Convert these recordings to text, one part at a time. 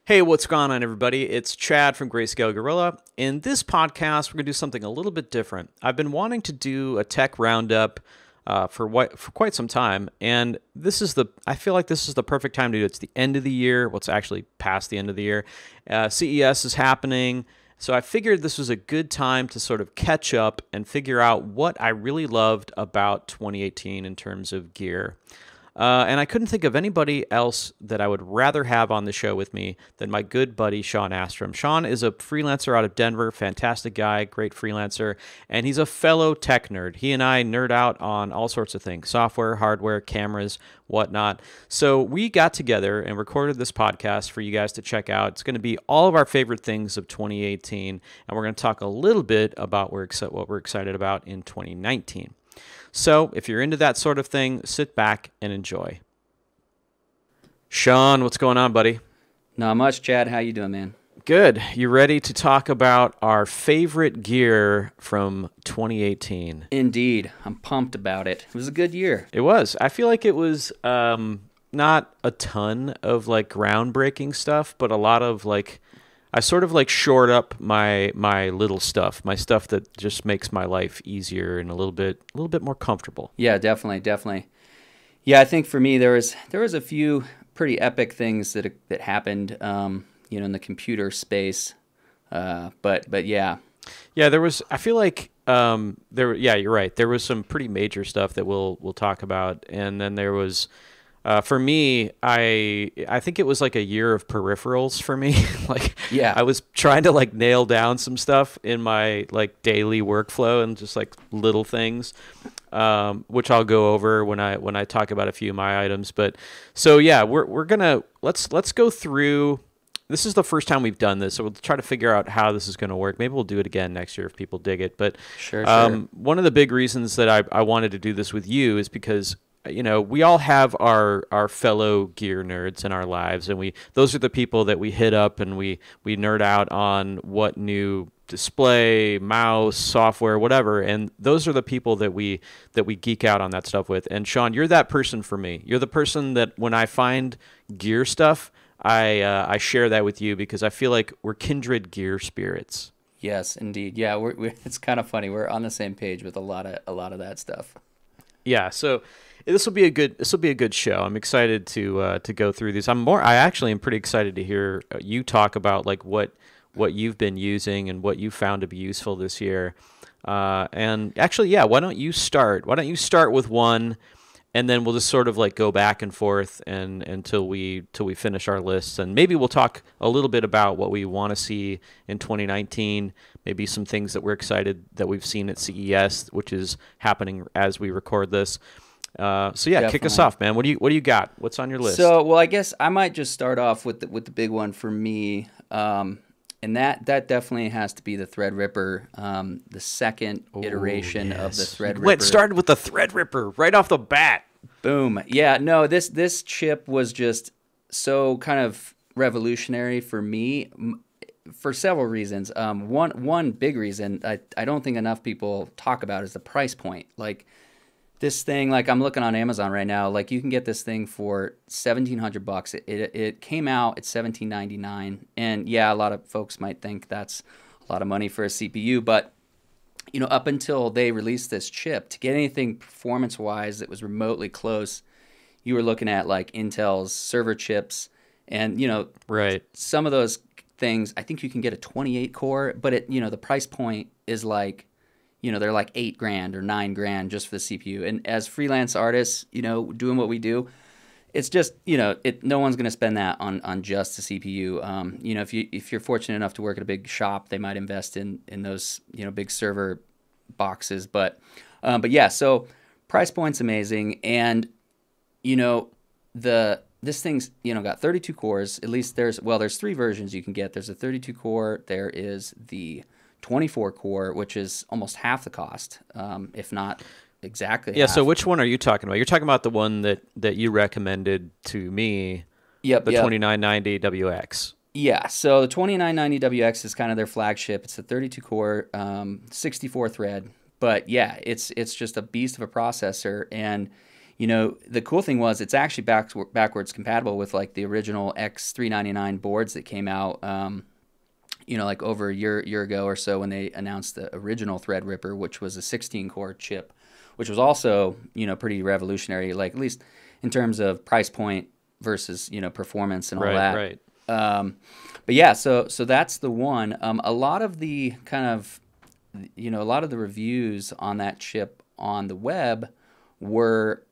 Hey, what's going on, everybody? It's Chad from Greyscalegorilla. In this podcast, we're going to do something a little bit different. I've been wanting to do a tech roundup for quite some time, and I feel like this is the perfect time to do it. It's the end of the year. Well, it's actually past the end of the year. CES is happening, so I figured this was a good time to sort of catch up and figure out what I really loved about 2018 in terms of gear. And I couldn't think of anybody else that I would rather have on the show with me than my good buddy, Sean Astrom. Sean is a freelancer out of Denver, fantastic guy, great freelancer, and he's a fellow tech nerd. He and I nerd out on all sorts of things, software, hardware, cameras, whatnot. So we got together and recorded this podcast for you guys to check out. It's going to be all of our favorite things of 2018, and we're going to talk a little bit about what we're excited about in 2019. So, if you're into that sort of thing, sit back and enjoy. Sean, what's going on, buddy? Not much, Chad. How you doing, man? Good. You ready to talk about our favorite gear from 2018? Indeed. I'm pumped about it. It was a good year. It was. I feel like it was not a ton of like groundbreaking stuff, but a lot of like I sort of like shored up my little stuff, my stuff that just makes my life easier and a little bit more comfortable. Yeah, definitely. Yeah, I think for me there was a few pretty epic things that happened, in the computer space. But yeah. Yeah, there was. I feel like there. Yeah, you're right. There was some pretty major stuff that we'll talk about, and then there was. For me, I think it was like a year of peripherals for me. Like, yeah, I was trying to like nail down some stuff in my like daily workflow and just like little things, which I'll go over when I talk about a few of my items. But so yeah, we're gonna let's go through. This is the first time we've done this, so we'll try to figure out how this is going to work. Maybe we'll do it again next year if people dig it. But sure. One of the big reasons that I wanted to do this with you is because we all have our fellow gear nerds in our lives, and those are the people that we hit up and we nerd out on what new display, mouse, software, whatever, and those are the people that we geek out on that stuff with. And Sean, you're that person for me. You're the person that when I find gear stuff, I share that with you because I feel like we're kindred gear spirits. Yes, indeed. Yeah, it's kind of funny. We're on the same page with a lot of that stuff. Yeah, so this will be a good show. I'm excited to go through these. I actually am pretty excited to hear you talk about like what you've been using and what you found to be useful this year. And actually, yeah, why don't you start? Why don't you start with one, and then we'll just sort of like go back and forth and until we finish our lists, and maybe we'll talk a little bit about what we want to see in 2019. Maybe some things that we're excited that we've seen at CES, which is happening as we record this. So yeah, Definitely. Kick us off, man. What do you got? What's on your list? So, well, I guess I might just start off with the big one for me, and that definitely has to be the Threadripper, the second iteration of the Threadripper. Started with the Threadripper right off the bat. Boom. Yeah. No, this chip was just so kind of revolutionary for me for several reasons. One big reason I don't think enough people talk about is the price point. Like, this thing, like I'm looking on Amazon right now, like you can get this thing for $1,700. It came out at $1,799, and yeah, a lot of folks might think that's a lot of money for a CPU, but up until they released this chip, to get anything performance-wise that was remotely close, you were looking at like Intel's server chips, and right. Some of those things, I think you can get a 28 core, but the price point is like, they're like $8,000 or $9,000 just for the CPU. And as freelance artists, doing what we do, it's just, no one's going to spend that on just the CPU. If you're fortunate enough to work at a big shop, they might invest in those, big server boxes. But yeah, so price point's amazing. And, this thing's, got 32 cores. At least there's 3 versions you can get. There's a 32 core. There is the 24 core, which is almost half the cost, if not exactly half. So which one are you talking about? You're talking about the one that you recommended to me. Yep. 2990 WX. Yeah, so the 2990 WX is kind of their flagship. It's a 32 core, 64 thread. But yeah, it's just a beast of a processor. And the cool thing was it's actually backwards compatible with like the original X399 boards that came out, like over a year ago or so when they announced the original Threadripper, which was a 16-core chip, which was also, pretty revolutionary, like at least in terms of price point versus, performance and all that. Right. But yeah, so that's the one. A lot of the kind of, a lot of the reviews on that chip on the web were,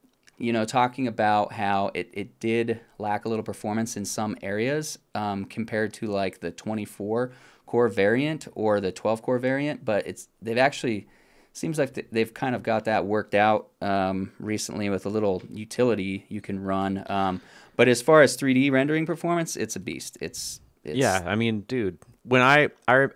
talking about how it did lack a little performance in some areas compared to like the 24-core variant or the 12-core variant, but they've actually seems like they've kind of got that worked out recently with a little utility you can run. But as far as 3D rendering performance, it's a beast. It's yeah. I mean, dude, when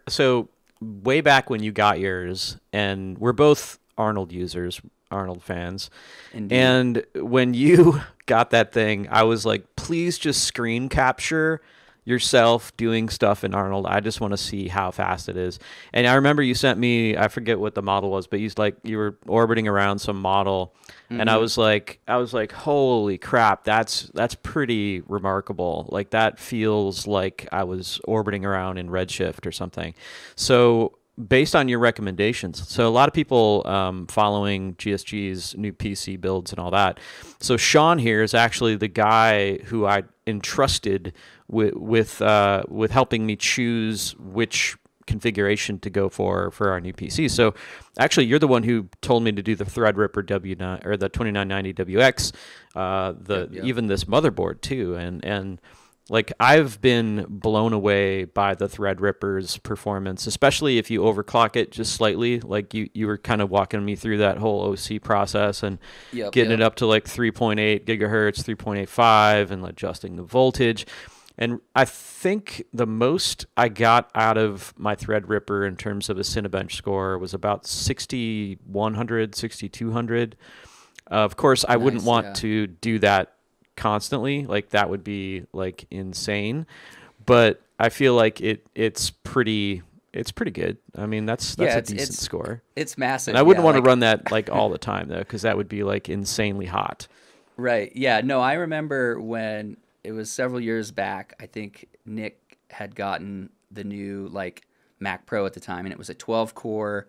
so way back when you got yours, and we're both Arnold users, Arnold fans. Indeed. And when you got that thing, I was like, please just screen capture yourself doing stuff in Arnold. I just want to see how fast it is. And I remember you sent me, I forget what the model was, but you were orbiting around some model, and I was like, holy crap, that's pretty remarkable. Like that feels like I was orbiting around in Redshift or something. So based on your recommendations, so a lot of people following GSG's new PC builds and all that. So Sean here is actually the guy who I entrusted with helping me choose which configuration to go for our new PC. So actually, you're the one who told me to do the Threadripper W9 or the 2990WX, even this motherboard too, and like I've been blown away by the Threadripper's performance, especially if you overclock it just slightly. Like you were kind of walking me through that whole OC process and getting it up to like 3.8 gigahertz, 3.85, and adjusting the voltage. And I think the most I got out of my Threadripper in terms of a Cinebench score was about 6,100, 6,200. Of course, I wouldn't want to do that constantly. Like that would be like insane. But I feel like it's pretty good. I mean, that's a decent score. It's massive. And I wouldn't want to run that like all the time though, because that would be like insanely hot. Right. Yeah. No, I remember when it was several years back. I think Nick had gotten the new like Mac Pro at the time, and it was a 12-core,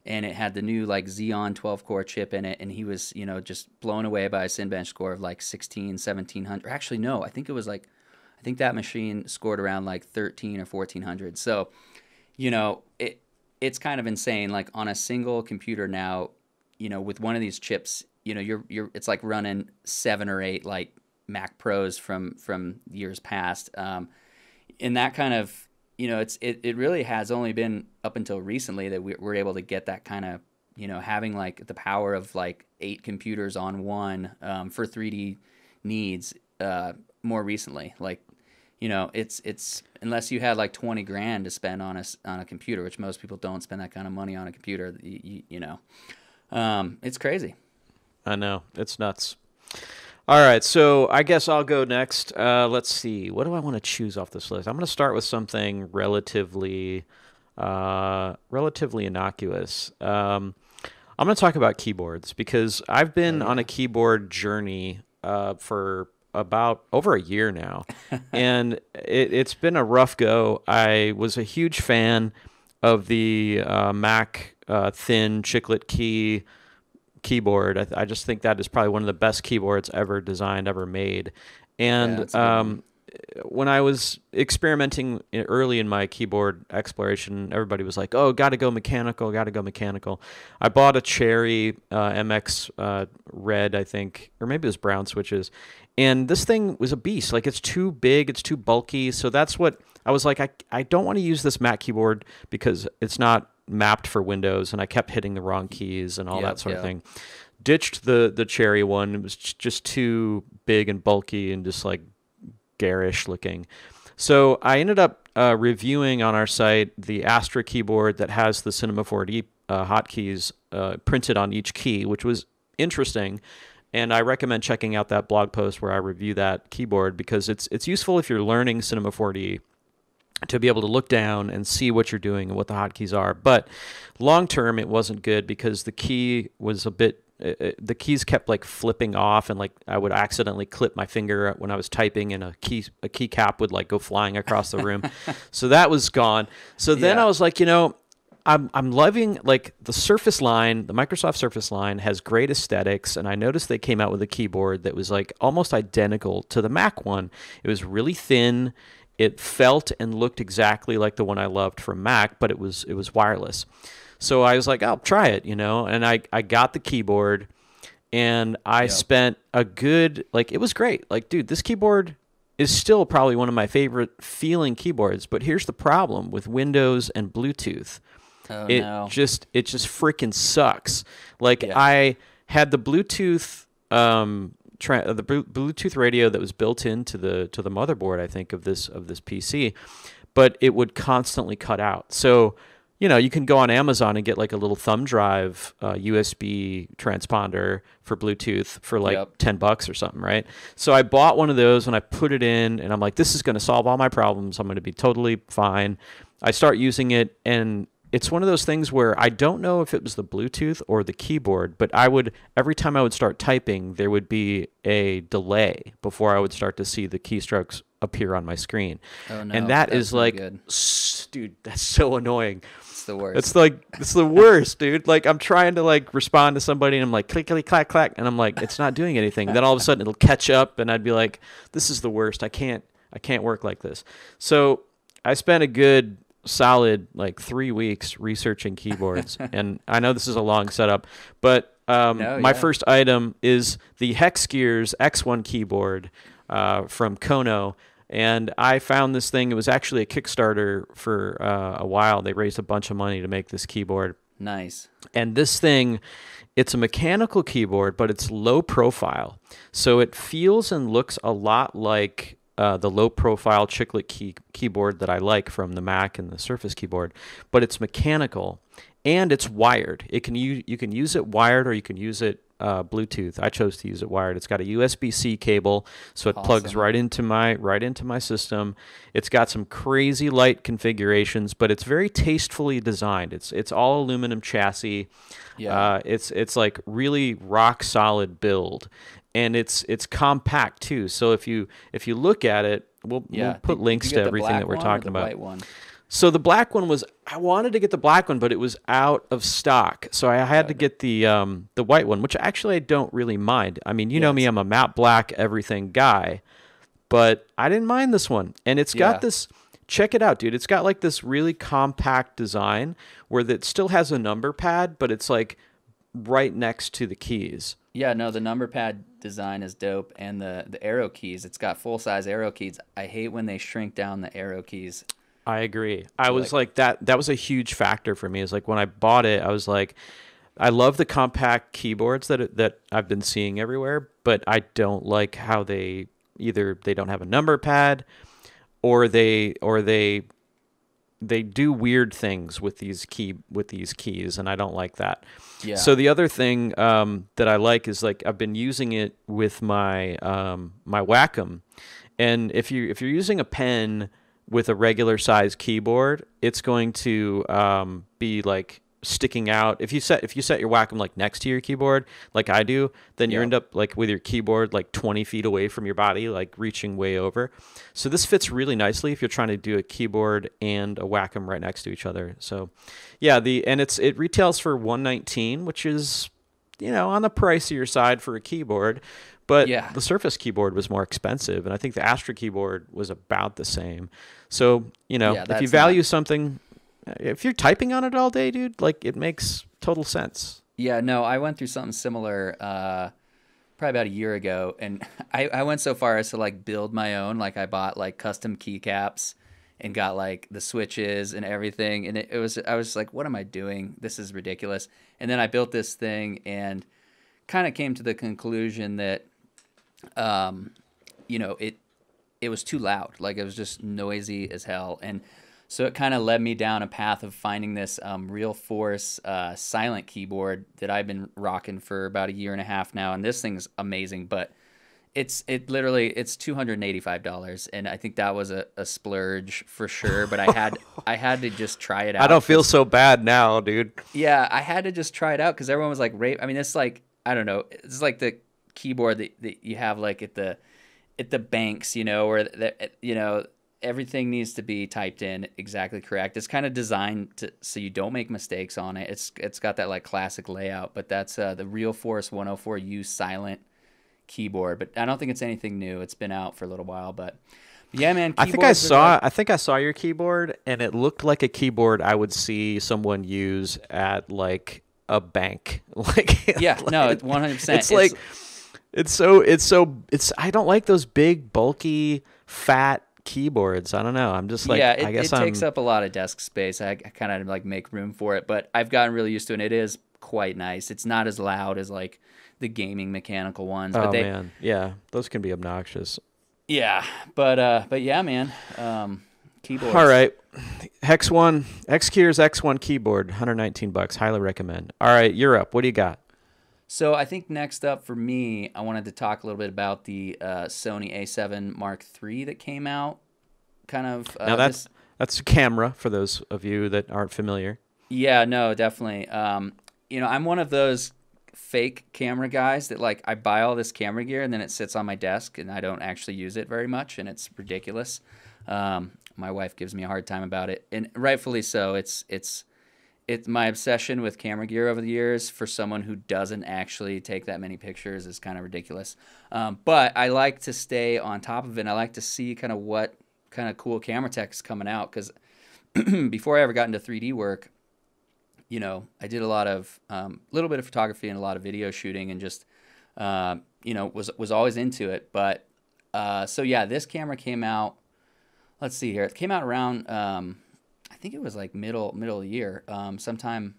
and it had the new like Xeon 12-core chip in it, and he was just blown away by a Cinebench score of like 1700. Actually, no, I think that machine scored around like 13 or 1400. So, it's kind of insane. Like on a single computer now, with one of these chips, it's like running 7 or 8 like Mac Pros from years past. And that kind of, it really has only been up until recently that we're able to get that kind of, having like the power of like 8 computers on one for 3D needs more recently. Like, it's unless you had like 20 grand to spend on a computer, which most people don't spend that kind of money on a computer, it's crazy. I know, it's nuts. All right, so I guess I'll go next. Let's see. What do I want to choose off this list? I'm going to start with something relatively innocuous. I'm going to talk about keyboards because I've been on a keyboard journey for about over a year now, and it's been a rough go. I was a huge fan of the Mac thin chiclet keyboard. I just think that is probably one of the best keyboards ever designed, ever made. And when I was experimenting early in my keyboard exploration, everybody was like, oh, gotta go mechanical. I bought a Cherry MX red, I think, or maybe it was brown switches. And this thing was a beast. Like, it's too big, it's too bulky. So that's what I was like, I don't want to use this Mac keyboard because it's not mapped for Windows, and I kept hitting the wrong keys and all that sort of thing. Ditched the Cherry one. It was just too big and bulky and just like garish looking. So I ended up reviewing on our site the Astra keyboard that has the Cinema 4D hotkeys printed on each key, which was interesting. And I recommend checking out that blog post where I review that keyboard because it's useful if you're learning Cinema 4D to be able to look down and see what you're doing and what the hotkeys are. But long term, it wasn't good because the key was a bit the keys kept like flipping off, and like I would accidentally clip my finger when I was typing, and a keycap would like go flying across the room. So that was gone. So then I was like, I'm loving like the Surface line. The Microsoft Surface line has great aesthetics, and I noticed they came out with a keyboard that was like almost identical to the Mac one. It was really thin. It felt and looked exactly like the one I loved from Mac, but it was wireless. So I was like, I'll try it, and I got the keyboard, and I spent a good, like, it was great. Like, dude, this keyboard is still probably one of my favorite feeling keyboards, but here's the problem with Windows and Bluetooth. It just freaking sucks. Like, I had the Bluetooth Bluetooth radio that was built into the motherboard, I think, of this PC, but it would constantly cut out. So, you can go on Amazon and get like a little thumb drive USB transponder for Bluetooth for like $10 or something, right? So I bought one of those and I put it in, and I'm like, this is going to solve all my problems. I'm going to be totally fine. I start using it, and it's one of those things where I don't know if it was the Bluetooth or the keyboard, but every time I would start typing, there would be a delay before I would start to see the keystrokes appear on my screen. Oh, no, and that is like, dude, that's so annoying. It's the worst. It's the worst, dude. Like, I'm trying to like respond to somebody, and I'm like, click, click, clack, clack, and I'm like, it's not doing anything. Then all of a sudden it'll catch up, and I'd be like, this is the worst. I can't work like this. So I spent a good solid like 3 weeks researching keyboards, and I know this is a long setup, but my first item is the Hexgears X-1 Keyboard from Kono, and I found this thing. It was actually a Kickstarter for a while. They raised a bunch of money to make this keyboard. Nice. And this thing, it's a mechanical keyboard, but it's low profile, so it feels and looks a lot like the low-profile chiclet keyboard that I like from the Mac and the Surface keyboard, but it's mechanical and it's wired. You can use it wired, or you can use it Bluetooth. I chose to use it wired. It's got a USB-C cable, so it plugs right into my system. It's got some crazy light configurations, but it's very tastefully designed. It's all aluminum chassis. Yeah. It's like really rock solid build. And it's compact too. So if you look at it, we'll put links to everything that we're talking about. White one? So the black one I wanted to get the black one, but it was out of stock. So I had to get the white one, which actually I don't really mind. I mean, you know me, I'm a matte black everything guy, but I didn't mind this one. And it's got this, check it out, dude. It's got like this really compact design where it still has a number pad, but it's like right next to the keys. Yeah, no, the number pad design is dope, and the arrow keys, it's got full-size arrow keys. I hate when they shrink down the arrow keys. I agree. I was like that was a huge factor for me. It's like when I bought it, I was like, I love the compact keyboards that I've been seeing everywhere, but I don't like how they don't have a number pad, or they do weird things with these keys, and I don't like that. Yeah. So the other thing that I like is, like, I've been using it with my my Wacom, and if you're using a pen with a regular size keyboard, it's going to be like sticking out. If you set your Wacom like next to your keyboard, like I do, then you end up like with your keyboard like 20 feet away from your body, like reaching way over. So this fits really nicely if you're trying to do a keyboard and a Wacom right next to each other. So yeah, it retails for $119, which is, on the pricier side for a keyboard. But the Surface keyboard was more expensive, and I think the Astra keyboard was about the same. So, if you value something, if you're typing on it all day, dude, like, it makes total sense. Yeah, no, I went through something similar probably about a year ago, and I went so far as to like build my own. Like, I bought like custom keycaps and got like the switches and everything, and I was like, what am I doing? This is ridiculous. And then I built this thing and kind of came to the conclusion that it was too loud. Like, it was just noisy as hell. And so it kind of led me down a path of finding this Realforce silent keyboard that I've been rocking for about a year and a half now. And this thing's amazing, but it's $285, and I think that was a splurge for sure. But I had to just try it out. I don't feel so bad now, dude. Yeah, I had to just try it out because everyone was like, I mean, it's like I don't know. It's like the keyboard that you have like at the banks, you know, where you know, everything needs to be typed in exactly correct. It's kind of designed so you don't make mistakes on it. It's got that like classic layout, but that's the Realforce 104U silent keyboard. But I don't think it's anything new. It's been out for a little while, but yeah, man. I think I saw your keyboard, and it looked like a keyboard I would see someone use at like a bank. Like yeah, like, no, 100%. It's like it's I don't like those big, bulky, fat keyboards. I don't know. I'm just like, yeah, I guess it takes up a lot of desk space. I kind of like make room for it, but I've gotten really used to it. And it is quite nice. It's not as loud as like the gaming mechanical ones. But man, yeah, those can be obnoxious. Yeah, but yeah, man. Keyboards. All right, Hexgears X-1 Keyboard, $119. Highly recommend. All right, you're up. What do you got? So I think next up for me, I wanted to talk a little bit about the Sony A7 Mark III that came out. Kind of. Now that's a camera for those of you that aren't familiar. Yeah, no, definitely. You know, I'm one of those fake camera guys that like I buy all this camera gear and then it sits on my desk and I don't actually use it very much, and it's ridiculous. My wife gives me a hard time about it, and rightfully so. It's my obsession with camera gear over the years for someone who doesn't actually take that many pictures is kind of ridiculous. But I like to stay on top of it, and I like to see kind of what kind of cool camera tech is coming out, because before I ever got into 3D work, you know, I did a lot of little bit of photography and a lot of video shooting, and just you know, was always into it. But so yeah, this camera came out. Let's see here. It came out around I think it was like middle of the year, sometime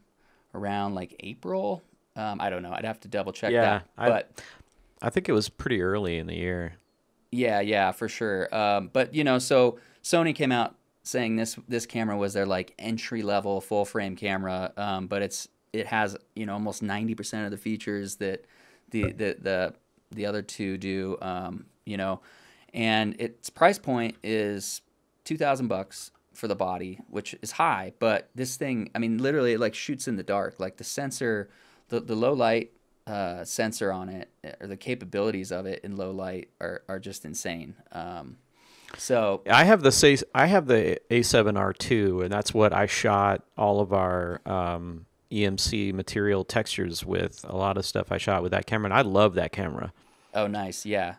around like April. I don't know. I'd have to double check that. But I think it was pretty early in the year. Yeah, for sure. But you know, so Sony came out saying this camera was their like entry level full frame camera, but it has, you know, almost 90% of the features that the other two do, you know, and its price point is $2,000 for the body, which is high, but this thing, I mean, literally it like shoots in the dark. Like the sensor, the low light sensor on it, or the capabilities of it in low light are just insane. So I have the A7R II, and that's what I shot all of our EMC material textures with. A lot of stuff I shot with that camera, and I love that camera. Oh, nice. Yeah.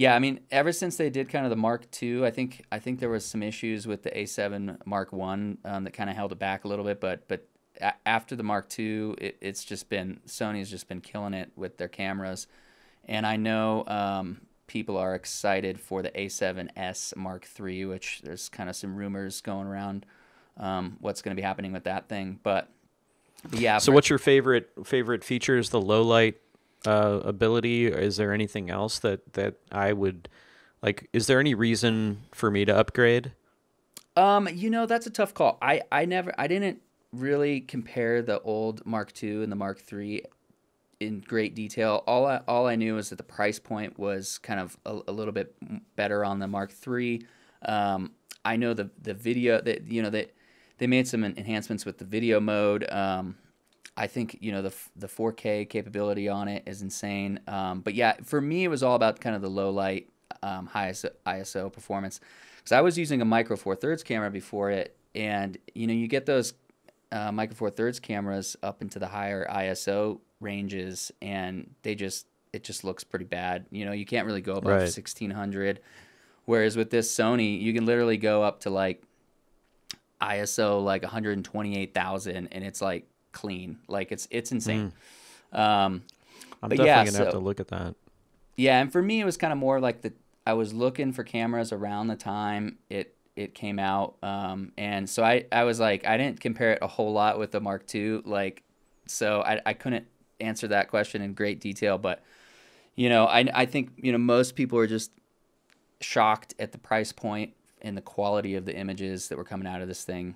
I mean, ever since they did kind of the Mark II, I think there was some issues with the A7 Mark I that kind of held it back a little bit. But after the Mark II, it's just been, Sony's just been killing it with their cameras, and I know people are excited for the A7S Mark III, which there's kind of some rumors going around what's going to be happening with that thing. But yeah. So what's your favorite features? The low light ability? Is there anything else that I would like? Is there any reason for me to upgrade? You know, that's a tough call. I didn't really compare the old Mark II and the Mark III in great detail. All I knew is that the price point was kind of a little bit better on the Mark III. I know the video that, you know, that they made some enhancements with the video mode. I think, you know, the 4K capability on it is insane. But yeah, for me, it was all about kind of the low light, high ISO performance, because I was using a Micro Four Thirds camera before it, and you know, you get those Micro Four Thirds cameras up into the higher ISO ranges, and it just looks pretty bad. You know, you can't really go above 1600. Whereas with this Sony, you can literally go up to like ISO like 128,000, and it's like clean. Like it's insane. I'm definitely gonna have to look at that. Yeah, and for me, it was kind of more like I was looking for cameras around the time it came out, and so I was like, I didn't compare it a whole lot with the Mark II, like, so I couldn't answer that question in great detail. But you know, I think, you know, most people are just shocked at the price point and the quality of the images that were coming out of this thing.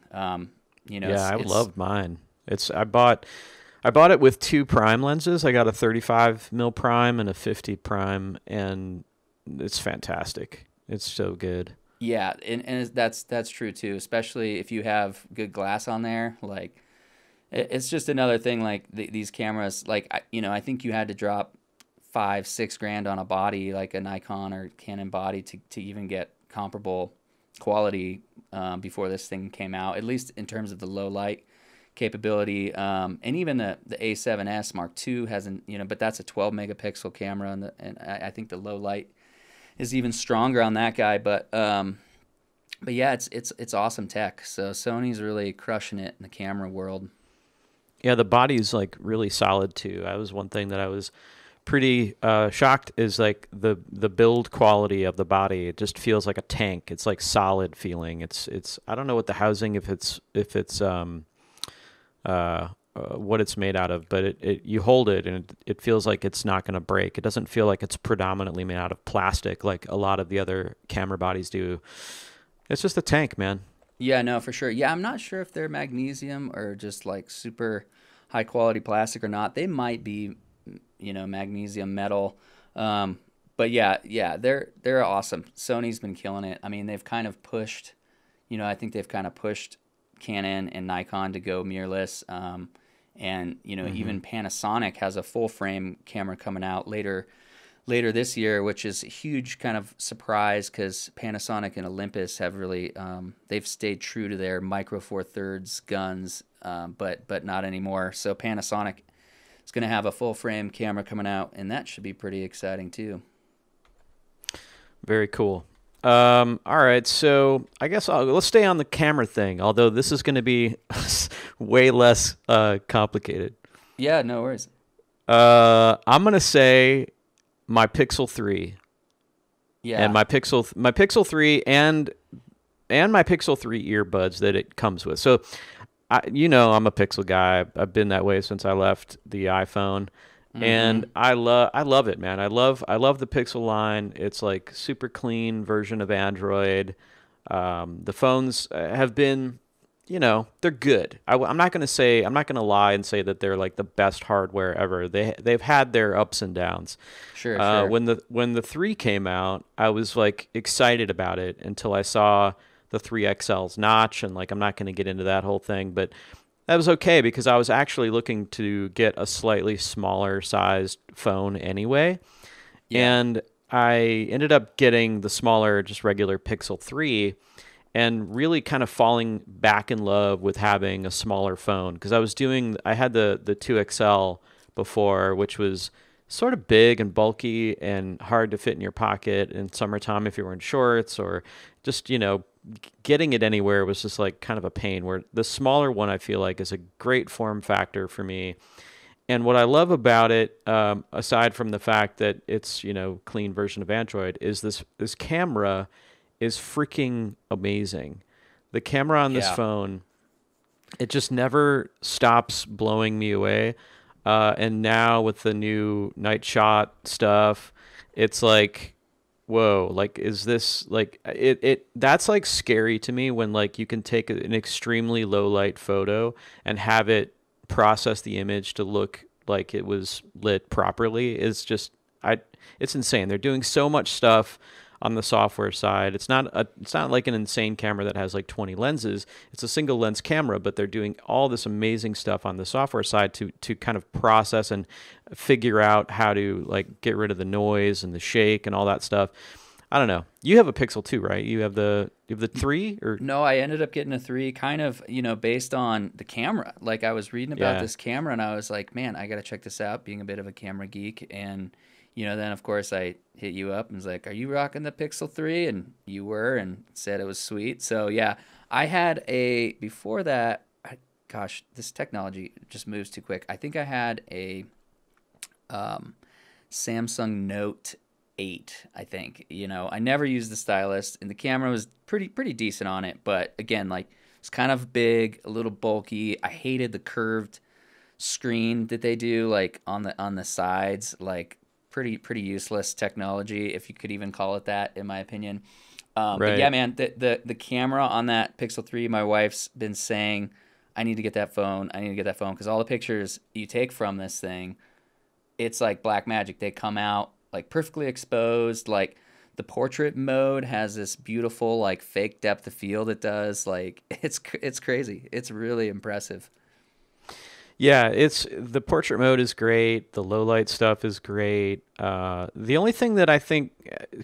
You know, yeah, I loved mine. I bought it with two prime lenses. I got a 35 mil prime and a 50 prime, and it's fantastic. It's so good. Yeah, and that's true too, especially if you have good glass on there. Like, It's just another thing, like these cameras, like, I think you had to drop 5-6 grand on a body, like a Nikon or Canon body, to even get comparable quality before this thing came out, at least in terms of the low light capability. And even the A7S Mark II hasn't, but that's a 12 megapixel camera, and I think the low light is even stronger on that guy. But yeah, it's awesome tech. So Sony's really crushing it in the camera world. Yeah, the body's like really solid too. That was one thing that I was pretty shocked, is like the build quality of the body. It just feels like a tank. It's like solid feeling. It's I don't know what the housing, if it's what it's made out of, but you hold it and it feels like it's not going to break. It doesn't feel like it's predominantly made out of plastic like a lot of the other camera bodies do. It's just a tank, man. Yeah, no, for sure. Yeah, I'm not sure if they're magnesium or just like super high quality plastic or not. They might be, magnesium metal. But yeah, they're awesome. Sony's been killing it. I mean, they've kind of pushed, I think they've kind of pushed Canon and Nikon to go mirrorless. And even Panasonic has a full frame camera coming out later this year, which is a huge kind of surprise, because Panasonic and Olympus have really they've stayed true to their micro four thirds guns, but not anymore. So Panasonic is going to have a full frame camera coming out, and that should be pretty exciting too. Very cool. All right, so I guess let's stay on the camera thing, although this is going to be way less complicated. Yeah, no worries. I'm going to say my Pixel 3. Yeah. And my Pixel 3 and my Pixel 3 earbuds that it comes with. So, I'm a Pixel guy. I've been that way since I left the iPhone. And I love it, man. I love the Pixel line. It's like super clean version of Android. The phones have been, they're good. I'm not gonna lie and say that they're like the best hardware ever. They've had their ups and downs. Sure. When the 3 came out, I was like excited about it until I saw the 3XL's notch, and like I'm not gonna get into that whole thing, but that was okay because I was actually looking to get a slightly smaller sized phone anyway. Yeah. And I ended up getting the smaller, just regular Pixel 3, and really kind of falling back in love with having a smaller phone, because I had the 2XL before, which was sort of big and bulky and hard to fit in your pocket in summertime if you were in shorts, or just, getting it anywhere was just like kind of a pain, where the smaller one I feel like is a great form factor for me. And what I love about it, aside from the fact that it's, clean version of Android, is this camera is freaking amazing. The camera on this phone, it just never stops blowing me away. And now with the new night shot stuff, it's like, whoa, like, is this like that's like scary to me, when like you can take an extremely low light photo and have it process the image to look like it was lit properly. It's insane. They're doing so much stuff on the software side. It's not like an insane camera that has like 20 lenses. It's a single lens camera, but they're doing all this amazing stuff on the software side to kind of process and figure out how to like get rid of the noise and the shake and all that stuff. I don't know. You have a Pixel 2, right? You have the 3, or no? I ended up getting a 3, kind of, based on the camera. Like, I was reading about this camera and I was like, man, I got to check this out, being a bit of a camera geek. And then of course I hit you up and was like, are you rocking the Pixel 3? And you were, and said it was sweet. So yeah, I had before that, gosh, this technology just moves too quick. I think I had a Samsung Note 8, I think. I never used the stylus, and the camera was pretty decent on it. But again, like, it's kind of big, a little bulky. I hated the curved screen that they do, like on the sides, like, pretty useless technology, if you could even call it that, in my opinion. Right. But yeah, man, the camera on that Pixel 3, my wife's been saying, I need to get that phone, because all the pictures you take from this thing, it's like black magic. They come out like perfectly exposed. Like, the portrait mode has this beautiful like fake depth of field it does. Like, it's crazy. It's really impressive. Yeah, it's the portrait mode is great. The low light stuff is great. The only thing that I think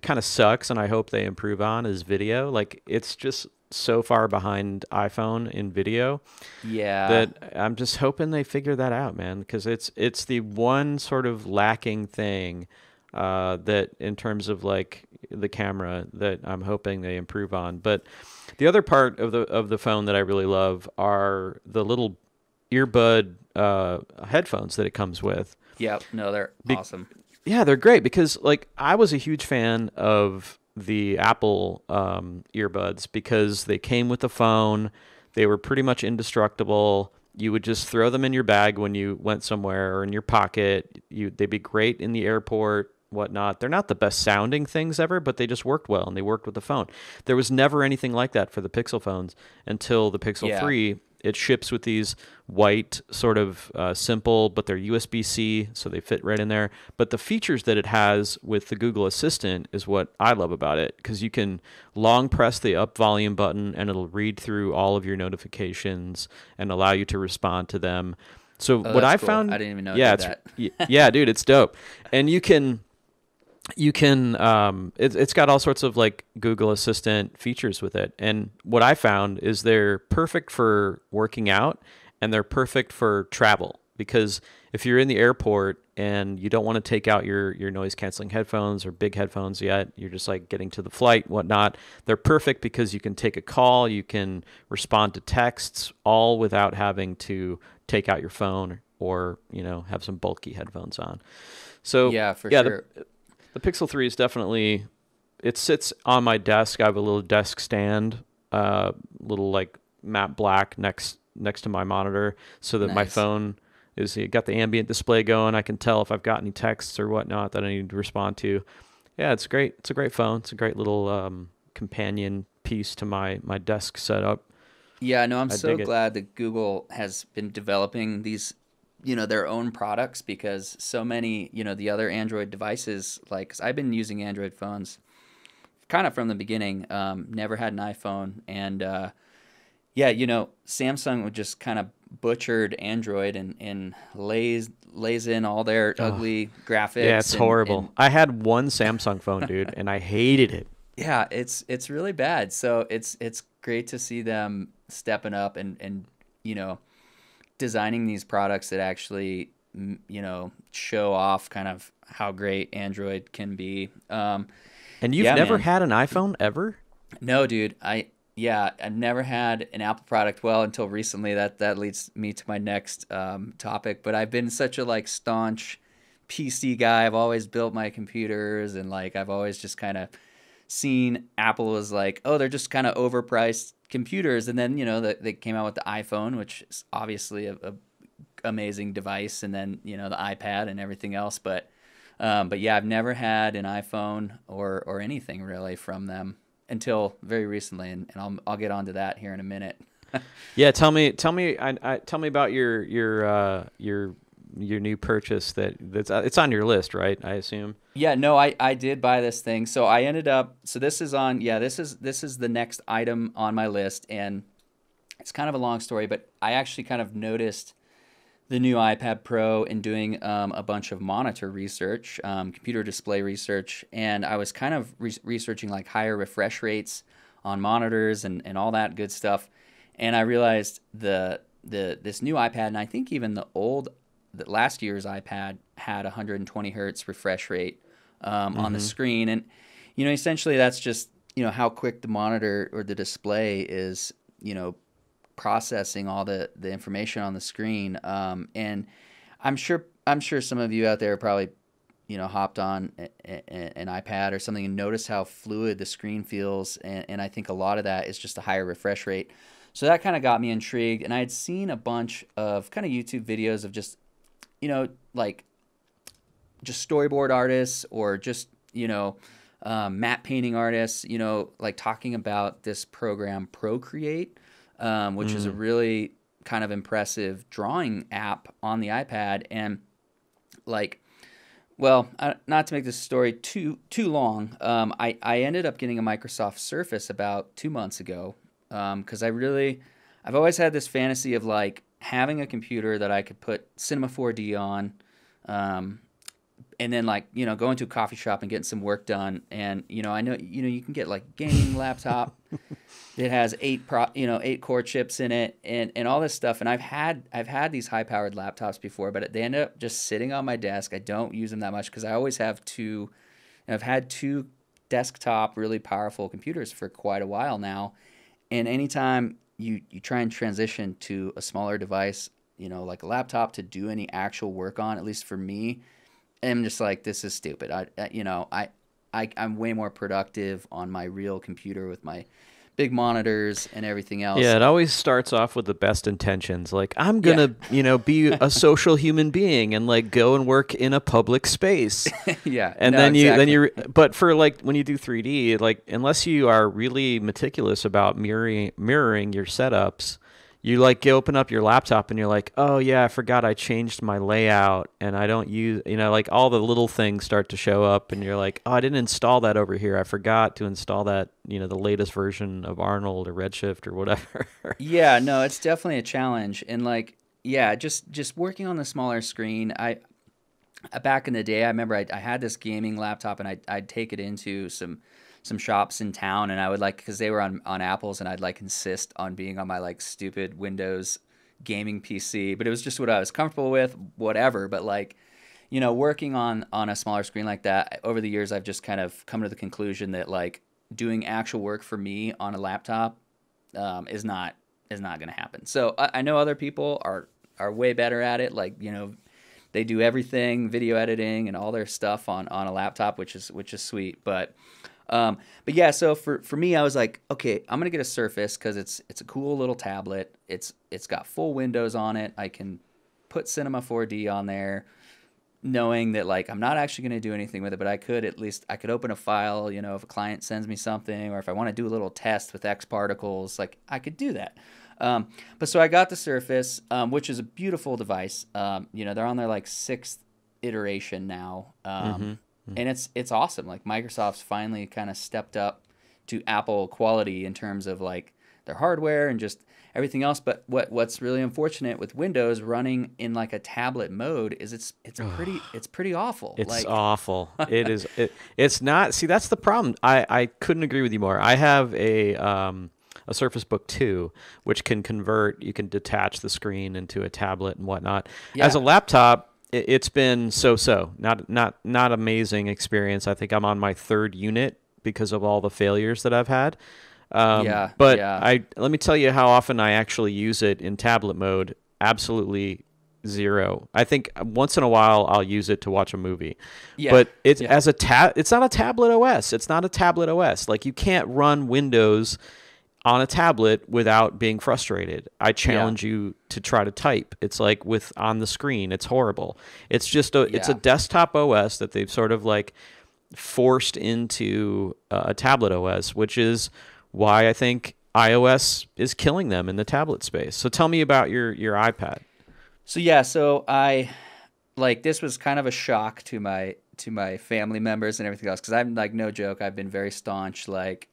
kind of sucks, and I hope they improve on, is video. Like it's just so far behind iPhone in video Yeah. that I'm just hoping they figure that out, man. Because it's the one sort of lacking thing that in terms of like the camera that I'm hoping they improve on. But the other part of the phone that I really love are the little earbud headphones that it comes with. Yep. No, they're awesome. Yeah, they're great because like I was a huge fan of the Apple earbuds because they came with the phone. They were pretty much indestructible. You would just throw them in your bag when you went somewhere or in your pocket. They'd be great in the airport, whatnot. They're not the best sounding things ever, but they just worked well and they worked with the phone. There was never anything like that for the Pixel phones until the Pixel Yeah. 3. It ships with these white, sort of simple, but they're USB-C, so they fit right in there. But the features that it has with the Google Assistant is what I love about it, because you can long press the up volume button, and it'll read through all of your notifications and allow you to respond to them. So Oh, what I that's cool. found, I didn't even know yeah, it did that. yeah, dude, it's dope, and you can it's got all sorts of like Google Assistant features with it, and what I found is they're perfect for working out and they're perfect for travel, because if you're in the airport and you don't want to take out your noise canceling headphones or big headphones yet, you're just like getting to the flight, whatnot, they're perfect because you can take a call, you can respond to texts, all without having to take out your phone or have some bulky headphones on. So Yeah, for sure. The Pixel 3 is definitely, it sits on my desk. I have a little desk stand, little like matte black next to my monitor, so that my Nice. phone is got the ambient display going. I can tell if I've got any texts or whatnot that I need to respond to. Yeah, it's great. It's a great phone. It's a great little companion piece to my desk setup. Yeah, no, I'm I so dig it. glad that Google has been developing these, their own products, because so many, the other Android devices, like, 'cause I've been using Android phones kind of from the beginning, never had an iPhone. And yeah, Samsung would just kind of butchered Android and lays in all their ugly graphics. Yeah, it's and, horrible. and I had one Samsung phone, dude, and I hated it. yeah, it's really bad. So it's great to see them stepping up and designing these products that actually show off kind of how great Android can be. And you've Yeah, never man. had an iPhone ever? No, dude, I've never had an Apple product. Well, until recently. That leads me to my next topic. But I've been such a like staunch PC guy. I've always built my computers, and like I've always just kind of seen Apple as like, oh, they're just kind of overpriced computers. And then they came out with the iPhone, which is obviously a amazing device, and then the iPad and everything else. But yeah, I've never had an iPhone or anything really from them until very recently, and I'll get onto that here in a minute. Yeah, tell me about your new purchase that's it's on your list, right? I assume. Yeah, no, I did buy this thing. So I ended up, so this is the next item on my list, and it's kind of a long story, but I actually kind of noticed the new iPad Pro in doing a bunch of monitor research, computer display research, and I was kind of researching like higher refresh rates on monitors and all that good stuff, and I realized this new iPad, and I think even the last year's iPad had 120 hertz refresh rate on the screen, and essentially that's just how quick the monitor or the display is processing all the information on the screen. And I'm sure some of you out there probably hopped on an iPad or something and noticed how fluid the screen feels, and I think a lot of that is just a higher refresh rate. So that kind of got me intrigued, and I had seen a bunch of kind of YouTube videos of just like just storyboard artists or just matte painting artists like talking about this program Procreate, which is a really kind of impressive drawing app on the iPad. And like, well, not to make this story too long, I ended up getting a Microsoft Surface about 2 months ago, because I've always had this fantasy of like having a computer that I could put Cinema 4D on, and then like, you know, going to a coffee shop and getting some work done. And, you know, I know, you know, you can get like gaming laptop that has 8 core chips in it and all this stuff. And I've had these high powered laptops before, but they end up just sitting on my desk. I don't use them that much because I always have two, and I've had 2 desktop really powerful computers for quite a while now. And anytime you try and transition to a smaller device, you know, like a laptop to do any actual work on, at least for me, I'm just like, this is stupid. I'm way more productive on my real computer with my big monitors and everything else. Yeah, it always starts off with the best intentions. Like, I'm gonna, you know, be a social human being and like go and work in a public space. Yeah, and no, then exactly. but for like when you do 3D, like unless you are really meticulous about mirroring your setups, you like open up your laptop and you're like, oh yeah, I forgot I changed my layout and I don't use, you know, like all the little things start to show up and you're like, oh, I didn't install that over here. I forgot to install that, you know, the latest version of Arnold or Redshift or whatever. Yeah, no, it's definitely a challenge. And like, yeah, just working on the smaller screen. Back in the day, I remember I had this gaming laptop and I'd take it into some shops in town, and I would like, because they were on Apples, and I'd like insist on being on my like stupid Windows gaming PC, but it was just what I was comfortable with, whatever. But like, you know, working on a smaller screen like that, over the years I've just kind of come to the conclusion that like doing actual work for me on a laptop is not going to happen. So I know other people are way better at it, like, you know, they do everything, video editing and all their stuff on a laptop, which is sweet. But yeah, so for me, I was like, okay, I'm gonna get a Surface because it's a cool little tablet. It's got full windows on it. I can put Cinema 4D on there, knowing that like I'm not actually gonna do anything with it, but I could open a file. You know, if a client sends me something, or if I want to do a little test with X particles, like I could do that. But so I got the Surface, which is a beautiful device. You know, they're on their like 6th iteration now. And it's awesome. Like Microsoft's finally kind of stepped up to Apple quality in terms of like their hardware and just everything else. But what's really unfortunate with Windows running in like a tablet mode is it's pretty awful. It's like, awful. It is. It's not. See, that's the problem. I couldn't agree with you more. I have a Surface Book 2, which can convert. You can detach the screen into a tablet and whatnot. Yeah. As a laptop, it's been so-so, not amazing experience. I think I'm on my 3rd unit because of all the failures that I've had. But let me tell you how often I actually use it in tablet mode. Absolutely 0. I think once in a while I'll use it to watch a movie. Yeah. But it's it's not a tablet OS. It's not a tablet OS. Like you can't run Windows on a tablet without being frustrated. I challenge you to try to type. It's like on the screen. It's horrible. It's just it's a desktop OS that they've sort of like forced into a tablet OS, which is why I think iOS is killing them in the tablet space. So tell me about your iPad. So I like, this was kind of a shock to my family members and everything else, because I'm like, no joke, I've been very staunch, like,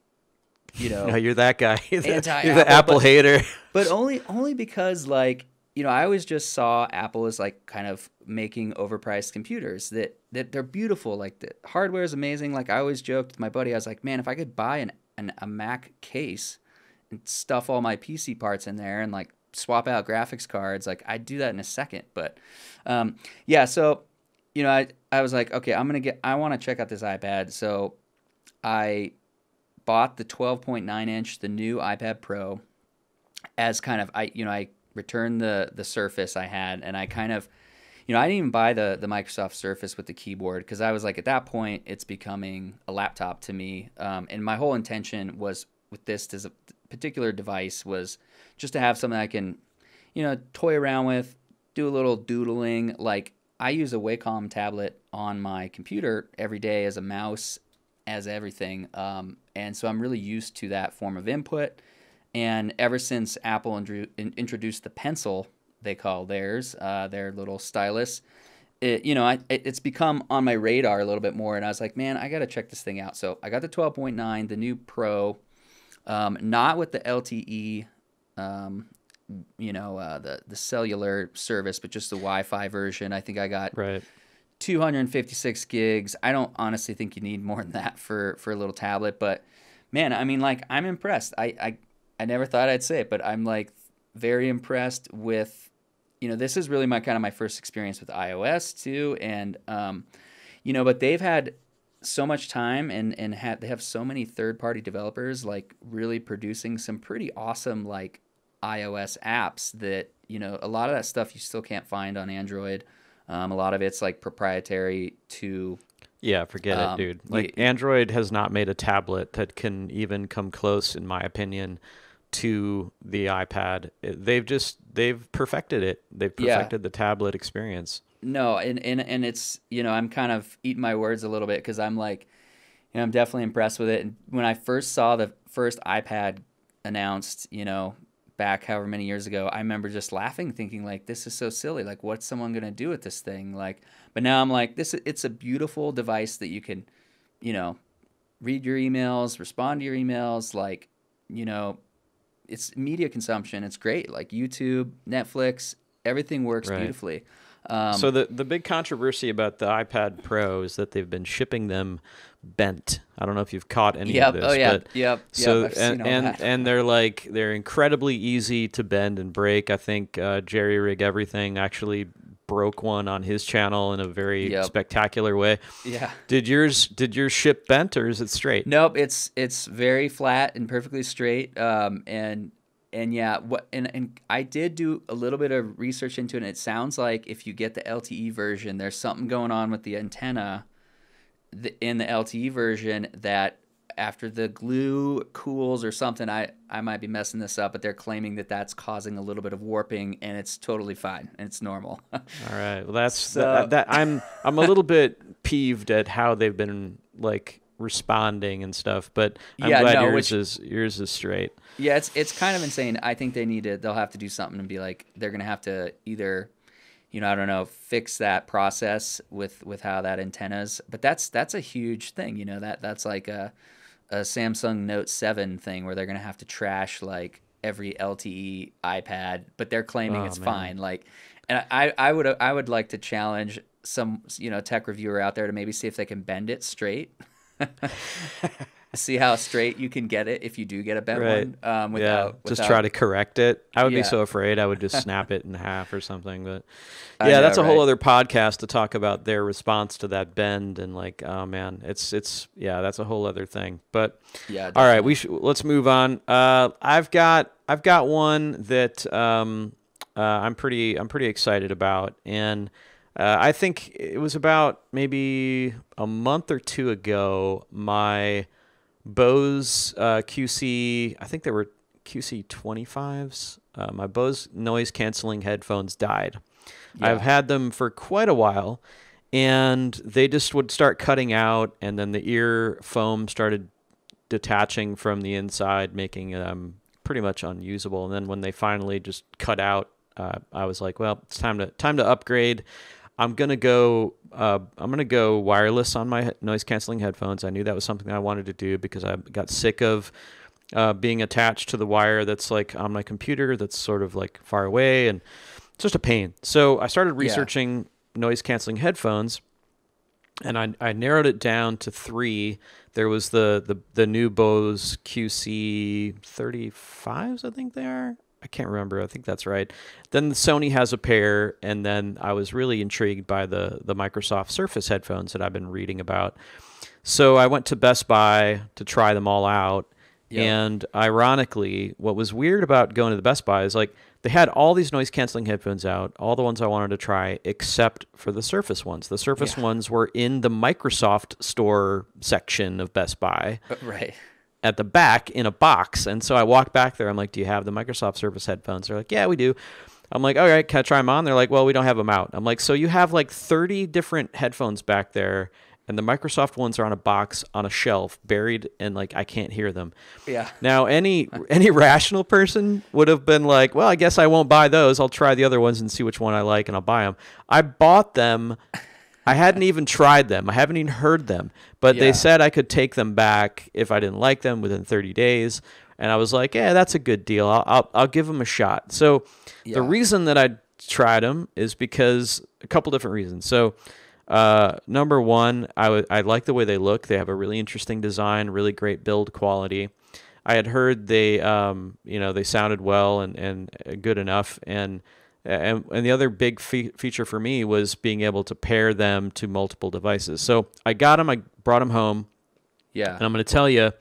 you know, no, you're that guy. You're anti-Apple, the Apple hater. But only because, like, you know, I always just saw Apple as like kind of making overpriced computers that they're beautiful. Like the hardware is amazing. Like I always joked with my buddy, I was like, man, if I could buy a Mac case and stuff all my PC parts in there and like swap out graphics cards, like I'd do that in a second. But yeah, so, you know, I was like, okay, I want to check out this iPad. So I bought the 12.9 inch, the new iPad Pro, as kind of, I returned the Surface I had, and I kind of, you know, I didn't even buy the Microsoft Surface with the keyboard, because I was like, at that point, it's becoming a laptop to me. And my whole intention was with this particular device was just to have something I can, you know, toy around with, do a little doodling. Like I use a Wacom tablet on my computer every day as a mouse, as everything. And so I'm really used to that form of input. And ever since Apple introduced the Pencil, they call theirs, their little stylus, it's become on my radar a little bit more. And I was like, man, I got to check this thing out. So I got the 12.9, the new Pro, not with the LTE the cellular service, but just the Wi-Fi version. I think I got Right. 256 gigs. I don't honestly think you need more than that for a little tablet, but man, I mean, like, I'm impressed. I never thought I'd say it, but I'm like very impressed with, this is really my first experience with iOS too. And, but they've had so much time and they have so many third-party developers like really producing some pretty awesome like iOS apps that, a lot of that stuff you still can't find on Android. A lot of it's like proprietary to. Yeah, forget it, dude. Like, Android has not made a tablet that can even come close, in my opinion, to the iPad. They've perfected it. They've perfected the tablet experience. No, and it's, I'm kind of eating my words a little bit because I'm like, I'm definitely impressed with it. And when I first saw the first iPad announced, back however many years ago, I remember just laughing, thinking like, this is so silly. Like, what's someone gonna do with this thing? Like, but now I'm like, it's a beautiful device that you can, read your emails, respond to your emails, like, it's media consumption. It's great. Like YouTube, Netflix, everything works beautifully. So the big controversy about the iPad Pro is that they've been shipping them bent. I don't know if you've caught any of this. Oh yeah. But so and they're incredibly easy to bend and break. I think Jerry Rig Everything actually broke one on his channel in a very spectacular way. Yeah. Did yours ship bent or is it straight? Nope, it's very flat and perfectly straight. And I did do a little bit of research into it, and it sounds like if you get the LTE version, there's something going on with the antenna in the LTE version that after the glue cools or something, I might be messing this up, but they're claiming that that's causing a little bit of warping, and it's totally fine and it's normal. All right, well that's I'm a little bit peeved at how they've been like responding and stuff, but I'm glad yours is straight. Yeah, it's kind of insane. I think they'll have to do something and be like, they're gonna have to either, I don't know, fix that process with how that antenna's. But that's a huge thing, that's like a Samsung Note 7 thing where they're gonna have to trash like every LTE iPad, but they're claiming it's fine. Like, and I would like to challenge some tech reviewer out there to maybe see if they can bend it straight. See how straight you can get it if you do get a bent one. Without try to correct it. I would be so afraid I would just snap it in half or something. But that's a whole other podcast to talk about their response to that bend and like, oh man, it's that's a whole other thing. But all right, let's move on. I've got one that I'm pretty excited about, and I think it was about maybe a month or two ago, my Bose QC, I think they were QC25s, my Bose noise canceling headphones died. I've had them for quite a while, and they just would start cutting out, and then the ear foam started detaching from the inside, making them pretty much unusable. And then when they finally just cut out, I was like, well, it's time to upgrade. I'm gonna go wireless on my noise canceling headphones. I knew that was something I wanted to do because I got sick of being attached to the wire that's like on my computer that's sort of like far away, and it's just a pain. So I started researching noise canceling headphones, and I narrowed it down to 3. There was the new Bose QC35s, I think they are. I can't remember. I think that's right. Then the Sony has a pair, and then I was really intrigued by the Microsoft Surface headphones that I've been reading about. So I went to Best Buy to try them all out. Yep. And ironically, what was weird about going to the Best Buy is like they had all these noise canceling headphones out, all the ones I wanted to try, except for the Surface ones. The Surface ones were in the Microsoft Store section of Best Buy. Right. At the back in a box. And so I walked back there. I'm like, do you have the Microsoft Surface headphones? They're like, yeah, we do. I'm like, all right, can I try them on? They're like, well, we don't have them out. I'm like, so you have like 30 different headphones back there, and the Microsoft ones are on a box on a shelf buried, and like I can't hear them. Yeah. Now any rational person would have been like, well, I guess I won't buy those. I'll try the other ones and see which one I like, and I'll buy them. I bought them. I hadn't even tried them. I haven't even heard them. But they said I could take them back if I didn't like them within 30 days. And I was like, yeah, that's a good deal. I'll give them a shot. So the reason that I tried them is because a couple different reasons. So number one, I like the way they look. They have a really interesting design, really great build quality. I had heard they, they sounded well and good enough. And the other big feature for me was being able to pair them to multiple devices. So I got them, I brought them home. Yeah. And I'm going to tell you,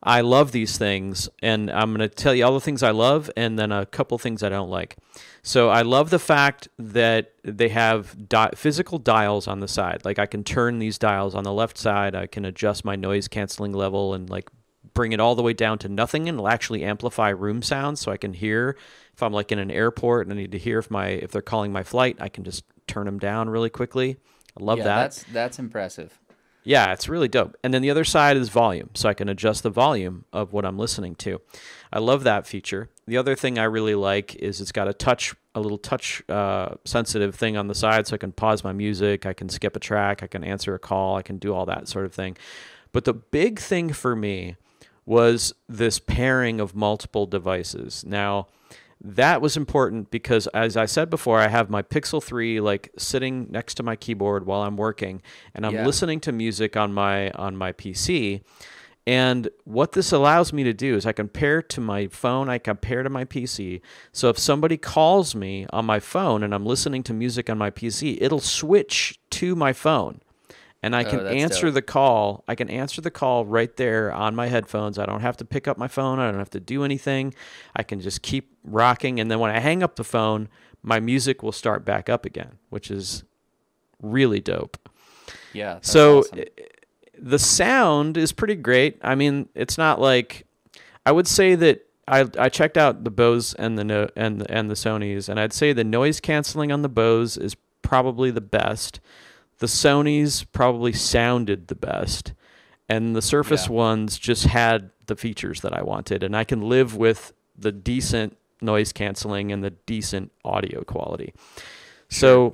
I love these things, and I'm going to tell you all the things I love and then a couple things I don't like. So I love the fact that they have physical dials on the side. Like I can turn these dials on the left side. I can adjust my noise canceling level and like bring it all the way down to nothing, and it'll actually amplify room sounds so I can hear if I'm like in an airport and I need to hear if they're calling my flight, I can just turn them down really quickly. I love that. That's impressive. Yeah, it's really dope. And then the other side is volume, so I can adjust the volume of what I'm listening to. I love that feature. The other thing I really like is it's got a little touch sensitive thing on the side, so I can pause my music, I can skip a track, I can answer a call, I can do all that sort of thing. But the big thing for me was this pairing of multiple devices. Now, that was important because, as I said before, I have my Pixel 3 like sitting next to my keyboard while I'm working, and I'm listening to music on my PC. And what this allows me to do is I can pair to my phone, I can pair to my PC. So if somebody calls me on my phone and I'm listening to music on my PC, it'll switch to my phone. And I can answer the call. I can answer the call right there on my headphones. I don't have to pick up my phone. I don't have to do anything. I can just keep rocking. And then when I hang up the phone, my music will start back up again, which is really dope. Yeah. That's so awesome. The sound is pretty great. I mean, it's not like, I would say that I checked out the Bose and the Sonys, and I'd say the noise canceling on the Bose is probably the best. The Sonys probably sounded the best, and the Surface ones just had the features that I wanted, and I can live with the decent noise canceling and the decent audio quality. So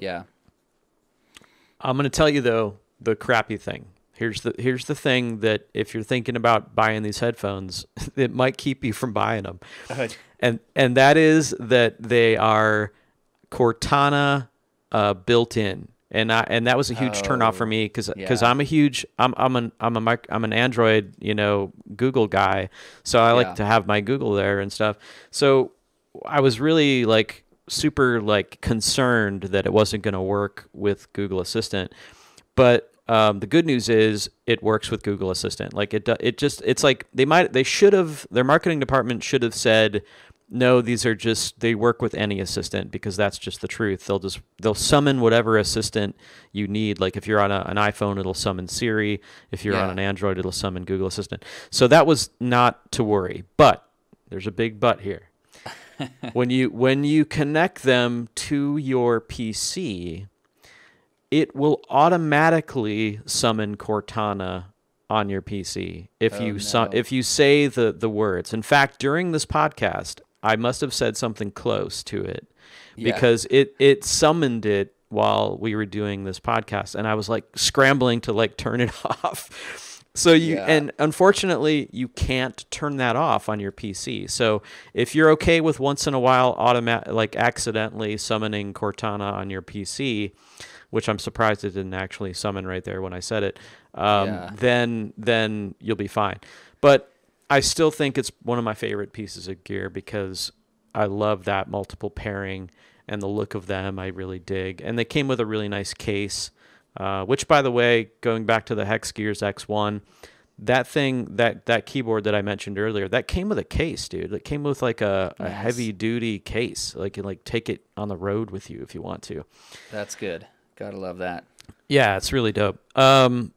I'm going to tell you, though, the crappy thing. Here's the thing that if you're thinking about buying these headphones, it might keep you from buying them. And that is that they are Cortana built in. And that was a huge turnoff for me because I'm an Android, Google guy, so I like to have my Google there and stuff. So I was really like super like concerned that it wasn't going to work with Google Assistant, but the good news is it works with Google Assistant. Like it's like their marketing department should have said, no, they work with any assistant, because that's just the truth. They'll summon whatever assistant you need. Like if you're on an iPhone, it'll summon Siri. If you're on an Android, it'll summon Google Assistant. So that was not to worry. But there's a big but here. When you connect them to your PC, it will automatically summon Cortana on your PC if you say the words. In fact, during this podcast, I must have said something close to it because it summoned it while we were doing this podcast, and I was like scrambling to like turn it off. So and unfortunately you can't turn that off on your PC. So if you're okay with once in a while accidentally summoning Cortana on your PC, which I'm surprised it didn't actually summon right there when I said it, then you'll be fine. But I still think it's one of my favorite pieces of gear because I love that multiple pairing and the look of them. I really dig. And they came with a really nice case, which, by the way, going back to the Hexgears X-1, that keyboard that I mentioned earlier, that came with a case, dude. It came with like a heavy-duty case. Like you like take it on the road with you if you want to. That's good. Gotta love that. Yeah, it's really dope.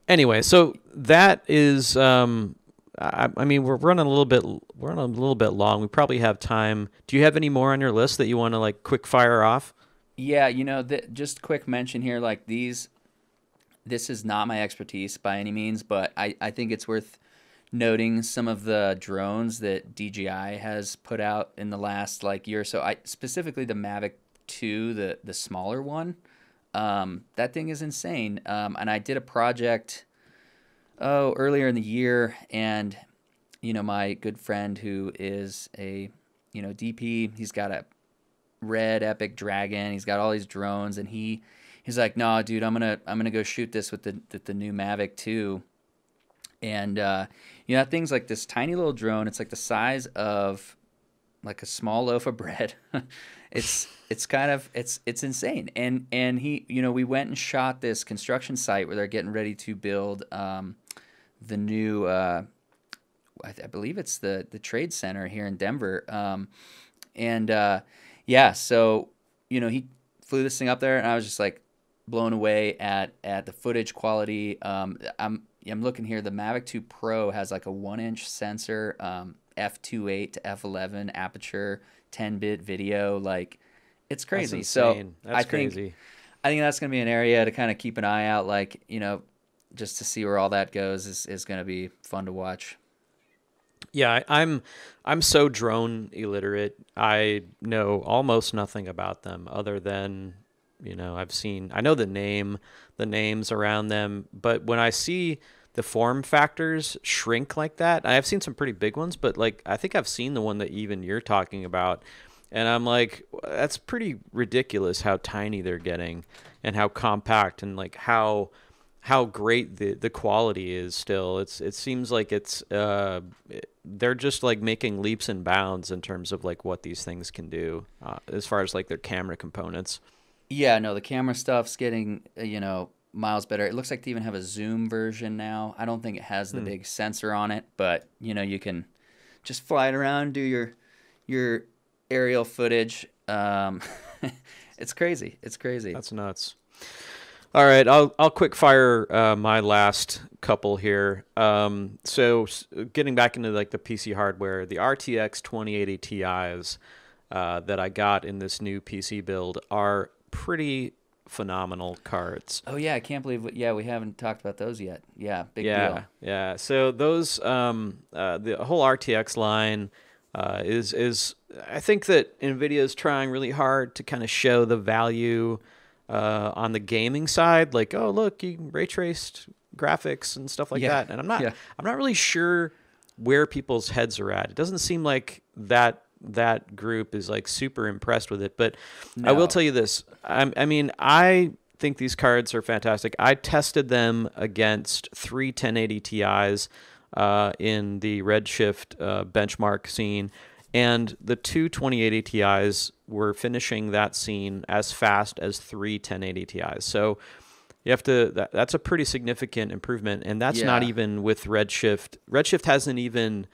Anyway, so that is. I mean, we're running a little bit long. We probably have time. Do you have any more on your list that you want to like quick fire off? Yeah, just quick mention here, like this is not my expertise by any means, but I think it's worth noting some of the drones that DJI has put out in the last like year or so. Specifically the Mavic II, the smaller one. That thing is insane. And I did a project earlier in the year, and my good friend who is a, DP, he's got a red Epic Dragon. He's got all these drones, and he's like, "No, dude, I'm gonna go shoot this with the new Mavic II." And that thing's like this tiny little drone. It's like the size of like a small loaf of bread. it's insane. And he, we went and shot this construction site where they're getting ready to build the new I believe it's the trade center here in Denver. So he flew this thing up there, and I was just like blown away at the footage quality. I'm looking here. The Mavic II Pro has like a 1-inch sensor, f2.8 to f11 aperture, 10-bit video. Like, it's crazy. That's insane. So that's crazy. I think that's going to be an area to kind of keep an eye out. Like, just to see where all that goes is going to be fun to watch. Yeah, I'm so drone illiterate. I know almost nothing about them other than, I know the names around them, but when I see the form factors shrink like that, I've seen some pretty big ones, but like I think I've seen the one that even you're talking about, and I'm like, that's pretty ridiculous how tiny they're getting and how compact and like how great the quality is still. It seems like they're just like making leaps and bounds in terms of like what these things can do as far as like their camera components. Yeah, no, the camera stuff's getting, miles better. It looks like they even have a zoom version now. I don't think it has the big sensor on it, but you can just fly it around, do your aerial footage. It's crazy. It's crazy. That's nuts. All right, I'll quick fire my last couple here. So getting back into like the PC hardware, the RTX 2080 Ti's that I got in this new PC build are pretty phenomenal cards. Oh yeah, I can't believe we haven't talked about those yet. Yeah, big deal. Yeah. So those the whole RTX line is I think that NVIDIA is trying really hard to kind of show the value on the gaming side, like, oh look, you ray traced graphics and stuff like that. And I'm not really sure where people's heads are at. It doesn't seem like that group is like super impressed with it. But no. I will tell you this. I think these cards are fantastic. I tested them against 3 1080 Ti's in the Redshift benchmark scene. And the 2 2080 Ti's were finishing that scene as fast as 3 1080 Ti's. So you have to, that's a pretty significant improvement. And that's not even with Redshift. Redshift hasn't even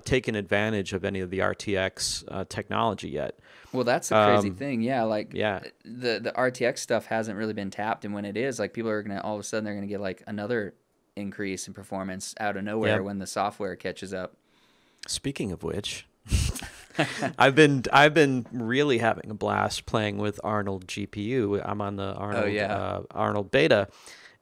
taken advantage of any of the RTX technology yet. Well, that's the crazy thing. Yeah, like the RTX stuff hasn't really been tapped. And when it is, like people are going to, all of a sudden they're going to get like another increase in performance out of nowhere when the software catches up. Speaking of which... I've been really having a blast playing with Arnold GPU. I'm on the Arnold beta,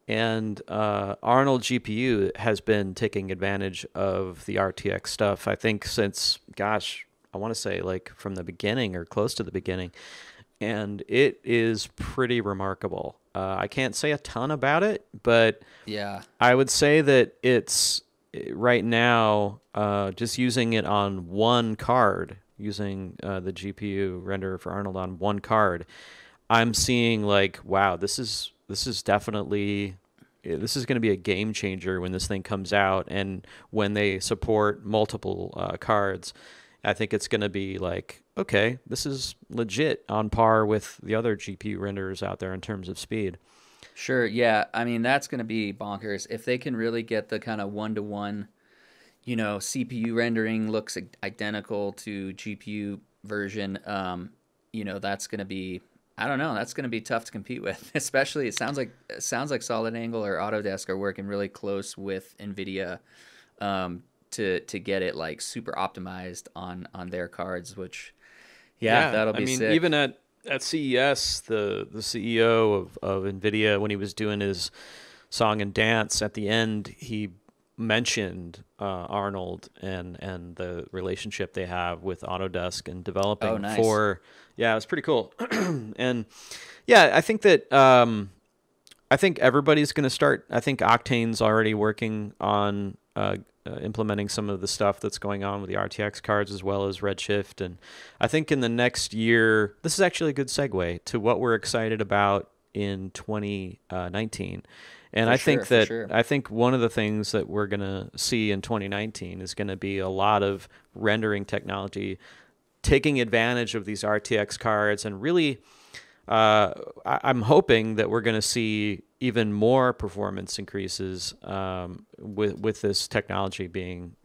and Arnold GPU has been taking advantage of the RTX stuff. I think since, gosh, I want to say like from the beginning or close to the beginning, and it is pretty remarkable. I can't say a ton about it, but I would say that it's right now just using it on one card, using the GPU renderer for Arnold on one card, I'm seeing like, wow, this is definitely, this is going to be a game changer when this thing comes out, and when they support multiple cards. I think it's going to be like, okay, this is legit on par with the other GPU renderers out there in terms of speed. Sure, yeah. I mean, that's going to be bonkers. If they can really get the kind of one-to-one, CPU rendering looks identical to GPU version, that's going to be, I don't know, that's going to be tough to compete with. Especially, it sounds like Solid Angle or Autodesk are working really close with NVIDIA to get it like super optimized on their cards, which that'll be sick. Even at CES, the CEO of NVIDIA, when he was doing his song and dance, at the end he mentioned Arnold and the relationship they have with Autodesk and developing for. Yeah, it was pretty cool. And yeah, I think that I think everybody's going to start. I think Octane's already working on implementing some of the stuff that's going on with the RTX cards as well as Redshift. And I think in the next year, this is actually a good segue to what we're excited about in 2019. And I think that I think one of the things that we're going to see in 2019 is going to be a lot of rendering technology taking advantage of these RTX cards, and really I'm hoping that we're going to see even more performance increases with this technology being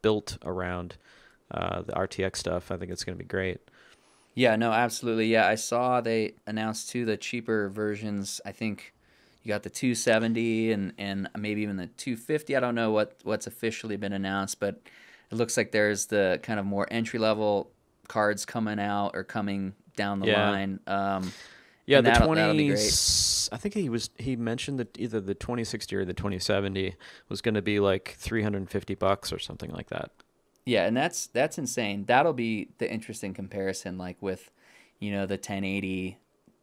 built around the RTX stuff. I think it's going to be great. Yeah, no, absolutely. Yeah, I saw they announced too the cheaper versions. I think you got the 270 and maybe even the 250. I don't know what's officially been announced, but it looks like there's the kind of more entry level cards coming out or coming down the line. Yeah, the 20. That'll be great. I think he mentioned that either the 2060 or the 2070 was going to be like $350 or something like that. Yeah, and that's insane. That'll be the interesting comparison, like with, the 1080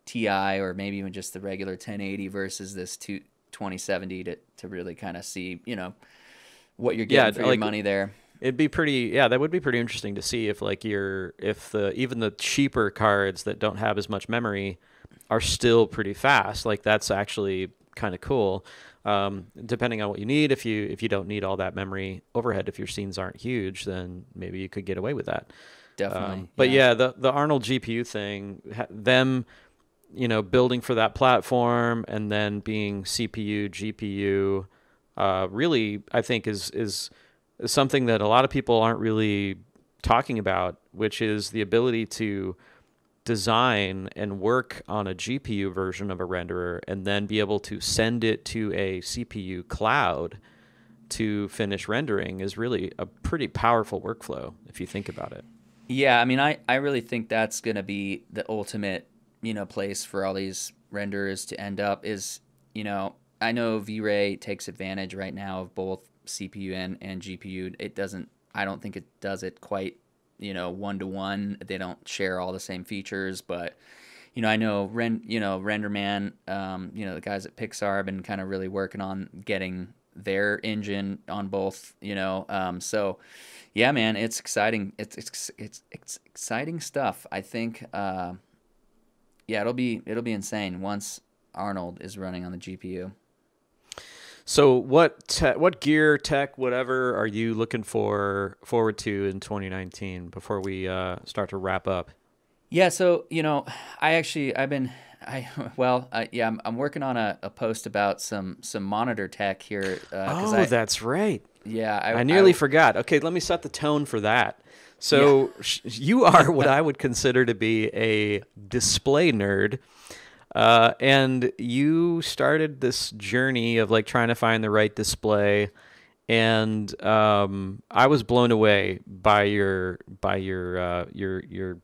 Ti or maybe even just the regular 1080 versus this 2070 to really kind of see, what you're getting for your money there. It'd be pretty, that would be pretty interesting to see if even the cheaper cards that don't have as much memory are still pretty fast. Like that's actually kind of cool. Depending on what you need, if you don't need all that memory overhead, if your scenes aren't huge, then maybe you could get away with that. Definitely. But the Arnold GPU thing, them, building for that platform and then being CPU, GPU, really, I think is something that a lot of people aren't really talking about, which is the ability to design and work on a GPU version of a renderer and then be able to send it to a CPU cloud to finish rendering is really a pretty powerful workflow if you think about it. Yeah, I mean, I really think that's going to be the ultimate, place for all these renderers to end up is, I know V-Ray takes advantage right now of both CPU and GPU. I don't think it does it quite, one-to-one. They don't share all the same features, but, I know RenderMan, the guys at Pixar have been kind of really working on getting their engine on both, so yeah, man, it's exciting. It's exciting stuff. I think, it'll be insane once Arnold is running on the GPU. So what gear, tech, whatever are you looking forward to in 2019 before we start to wrap up? Yeah, so I'm working on a post about some monitor tech here. That's right. Yeah, I nearly forgot. Okay, let me set the tone for that. So you are what I would consider to be a display nerd. And you started this journey of like trying to find the right display, and I was blown away by your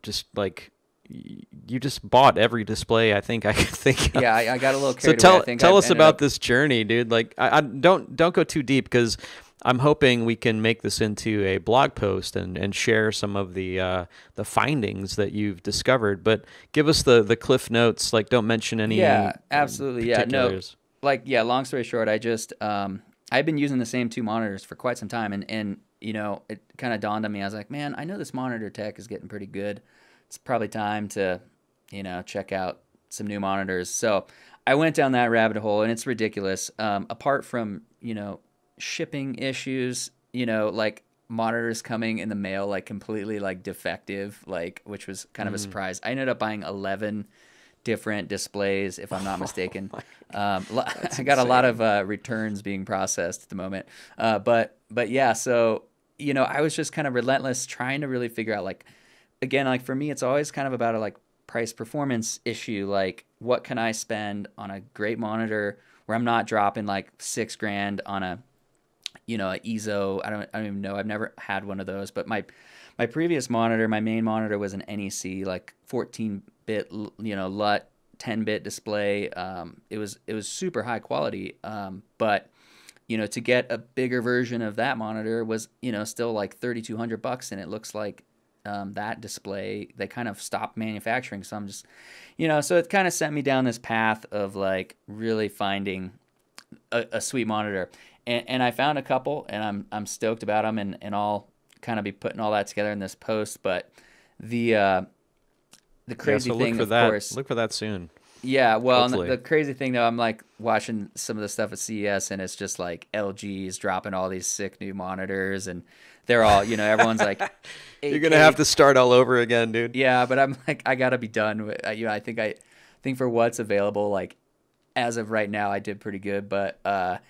just like you just bought every display I think I could think of. Yeah, I got a little carried away. Tell us about this journey, dude. Like I don't go too deep because I'm hoping we can make this into a blog post and share some of the findings that you've discovered. But give us the cliff notes. Like, don't mention any. Yeah, absolutely. Yeah, no. Like, long story short, I just I've been using the same two monitors for quite some time, and it kind of dawned on me. I was like, man, I know this monitor tech is getting pretty good. It's probably time to check out some new monitors. So I went down that rabbit hole, and it's ridiculous. Apart from shipping issues, like monitors coming in the mail like completely like defective, like, which was kind of a surprise. I ended up buying 11 different displays, if I'm not mistaken. I got a lot of returns being processed at the moment, but yeah, so I was just kind of relentless trying to really figure out, like, again, like for me it's always kind of about a like price performance issue. Like, what can I spend on a great monitor where I'm not dropping like $6,000 on a EZO. I don't even know. I've never had one of those, but my previous monitor, my main monitor was an NEC, like 14-bit, LUT, 10-bit display. It was super high quality. But to get a bigger version of that monitor was, still like $3,200, and it looks like that display, they kind of stopped manufacturing. So I'm just, so it kind of sent me down this path of like really finding a sweet monitor. and I found a couple, and I'm stoked about them, and I'll kind of be putting all that together in this post. But the crazy thing, of course, look for that soon. yeah, well, and Hopefully. the crazy thing though, I'm like watching some of the stuff at CES, and it's just like LG's dropping all these sick new monitors, and they're all, everyone's like, You're gonna have to start all over again, dude. yeah, but I'm like, I gotta be done with, I think for what's available, like as of right now, I did pretty good, but I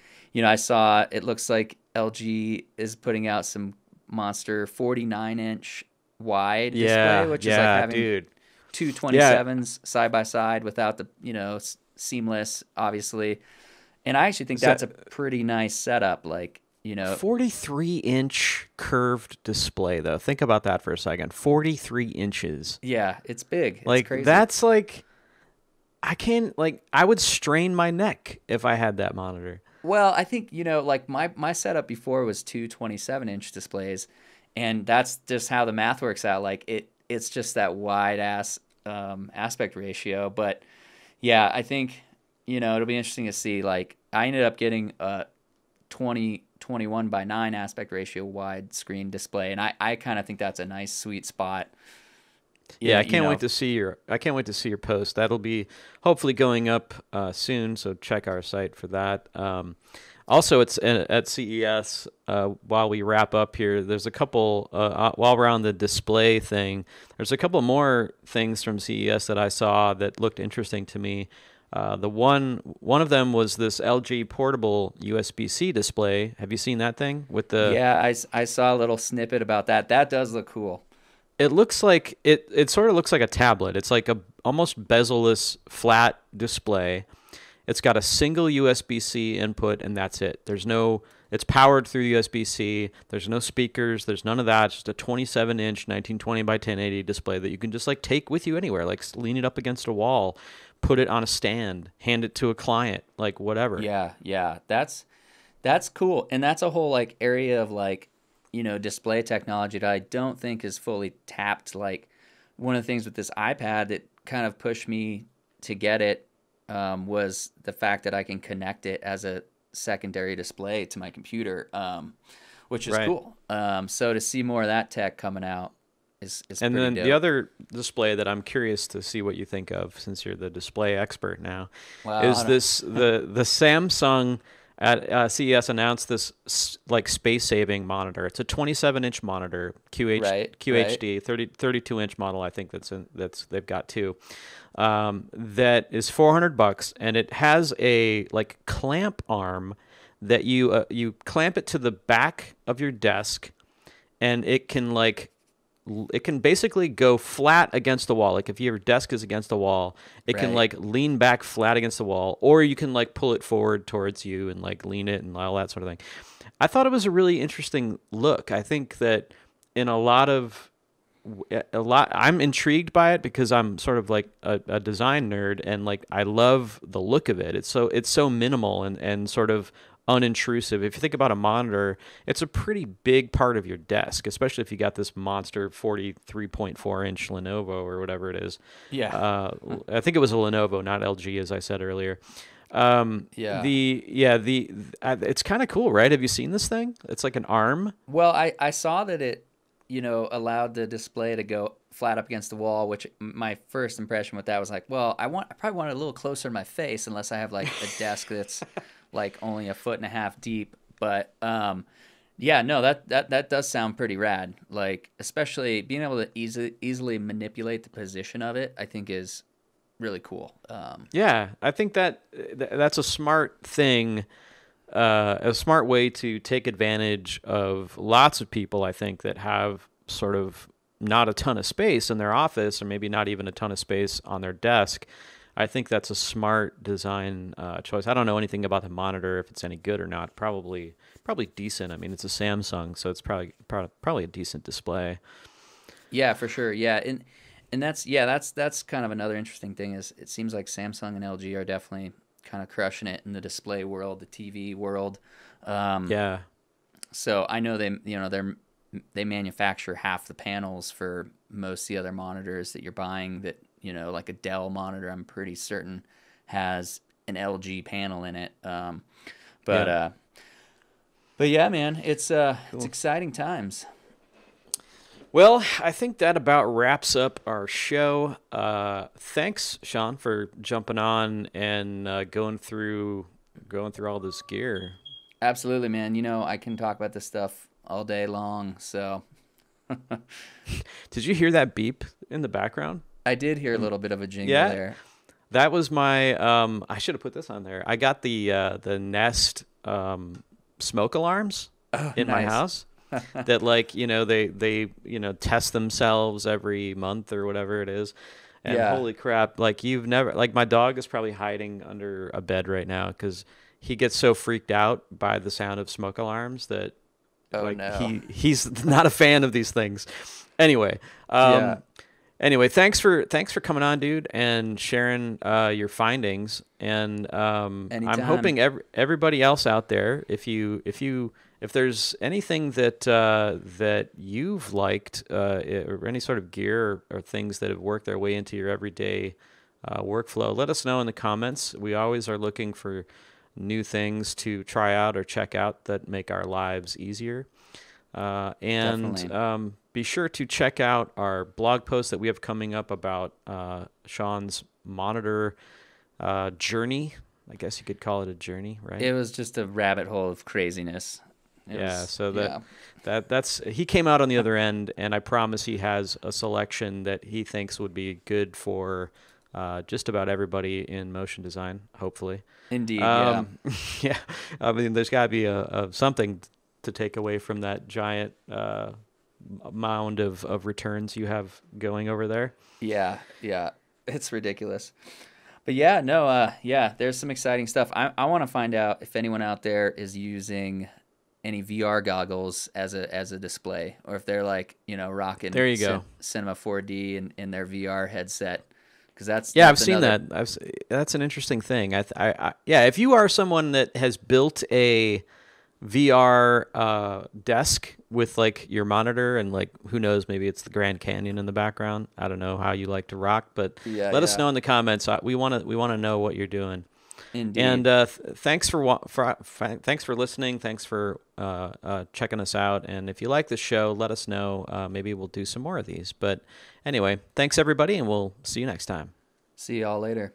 saw it looks like LG is putting out some monster 49-inch wide display, which is like having dude. two 27s side by side without the seamless, obviously, and I actually think that's a pretty nice setup. Like 43-inch curved display, though. Think about that for a second. 43 inches. Yeah, it's big. It's like crazy. That's like I would strain my neck if I had that monitor. Well, I think like my setup before was two 27-inch displays, and that's just how the math works out. Like it's just that wide ass aspect ratio. But yeah, I think it'll be interesting to see. Like I ended up getting a 21 by 9 aspect ratio wide screen display, and I kind of think that's a nice sweet spot. Yeah, I can't wait to see your post. That'll be hopefully going up soon, so check our site for that. Also, it's at CES. While we wrap up here, there's a couple. While we're on the display thing, there's a couple more things from CES that I saw that looked interesting to me. The one of them was this LG portable USB-C display. Have you seen that thing with the? Yeah, I saw a little snippet about that. That does look cool. It looks like it sort of looks like a tablet. It's like a almost bezel-less flat display. It's got a single USB-C input, and that's it. It's powered through USB-C. There's no speakers. There's none of that. It's just a 27-inch 1920 by 1080 display that you can just like take with you anywhere, like lean it up against a wall, put it on a stand, hand it to a client, like whatever. Yeah, that's cool, and that's a whole like area of like display technology that I don't think is fully tapped. Like one of the things with this iPad that kind of pushed me to get it was the fact that I can connect it as a secondary display to my computer, which is cool. So to see more of that tech coming out is and pretty then dope. The other display that I'm curious to see what you think of, since you're the display expert now, is the Samsung at CES announced this like space-saving monitor. It's a 27-inch monitor, QHD, 32-inch model. I think they've got two. That is $400, and it has a like clamp arm that you clamp it to the back of your desk, and it can basically go flat against the wall. Like if your desk is against the wall, it can like lean back flat against the wall, or you can like pull it forward towards you and like lean it and all that sort of thing. I thought it was a really interesting look. I think that in a lot, I'm intrigued by it because I'm sort of like a design nerd, and like I love the look of it. It's so minimal and sort of unintrusive. If you think about a monitor, it's a pretty big part of your desk, especially if you got this monster 43.4-inch Lenovo or whatever it is. Yeah. I think it was a Lenovo, not LG, as I said earlier. It's kind of cool, right? Have you seen this thing? It's like an arm. Well, I saw that it, allowed the display to go flat up against the wall, which my first impression with that was like, well, I probably want it a little closer to my face, unless I have like a desk that's like only 1.5 feet deep. But that does sound pretty rad. Like especially being able to easily manipulate the position of it, I think is really cool. Yeah, I think that's a smart thing, a smart way to take advantage of lots of people, I think, that have sort of not a ton of space in their office, or maybe not even a ton of space on their desk. I think that's a smart design choice. I don't know anything about the monitor, if it's any good or not. Probably decent. I mean, it's a Samsung, so it's probably a decent display. Yeah, for sure. Yeah, and that's kind of another interesting thing is it seems like Samsung and LG are definitely kind of crushing it in the display world, the TV world. Yeah. So I know they manufacture half the panels for most of the other monitors that you're buying. That like a Dell monitor, I'm pretty certain has an LG panel in it. But yeah, man, it's exciting times. Well, I think that about wraps up our show. Thanks, Sean, for jumping on and going through all this gear. Absolutely, man. You know, I can talk about this stuff all day long. So Did you hear that beep in the background? I did hear a little bit of a jingle Yeah, there. that was my. I should have put this on there. I got the Nest smoke alarms in my Nice. house that, like, they test themselves every month or whatever it is. And Yeah. holy crap, like, you've never, like, my dog is probably hiding under a bed right now because he gets so freaked out by the sound of smoke alarms that, Oh like, no. he's not a fan of these things. Anyway, Yeah. anyway, thanks for coming on, dude, and sharing your findings. And I'm Anytime. hoping everybody else out there, if there's anything that you've liked, or any sort of gear or things that have worked their way into your everyday workflow, let us know in the comments. We always are looking for new things to try out or check out that make our lives easier. And Definitely. be sure to check out our blog post that we have coming up about Sean's monitor journey. I guess you could call it a journey, right? It was just a rabbit hole of craziness. Yeah, so Yeah. that's he came out on the other end, and I promise he has a selection that he thinks would be good for just about everybody in motion design, hopefully. Indeed, yeah. Yeah, I mean, there's got to be a something to take away from that giant mound of returns you have going over there. Yeah, yeah. It's ridiculous. But yeah, no, yeah, there's some exciting stuff. I want to find out if anyone out there is using any VR goggles as a display, or if they're like, rocking There you go. Cinema 4D in their VR headset, because that's Yeah, I've that's seen another. that. That's an interesting thing. Yeah, if you are someone that has built a VR desk with, like, your monitor and, like, who knows, maybe it's the Grand Canyon in the background. I don't know how you like to rock, but Yeah, let us yeah. know in the comments. We want to know what you're doing. And Indeed. thanks thanks for listening. Thanks for checking us out. And if you like the show, let us know. Maybe we'll do some more of these. But anyway, thanks everybody, and we'll see you next time. See y'all later.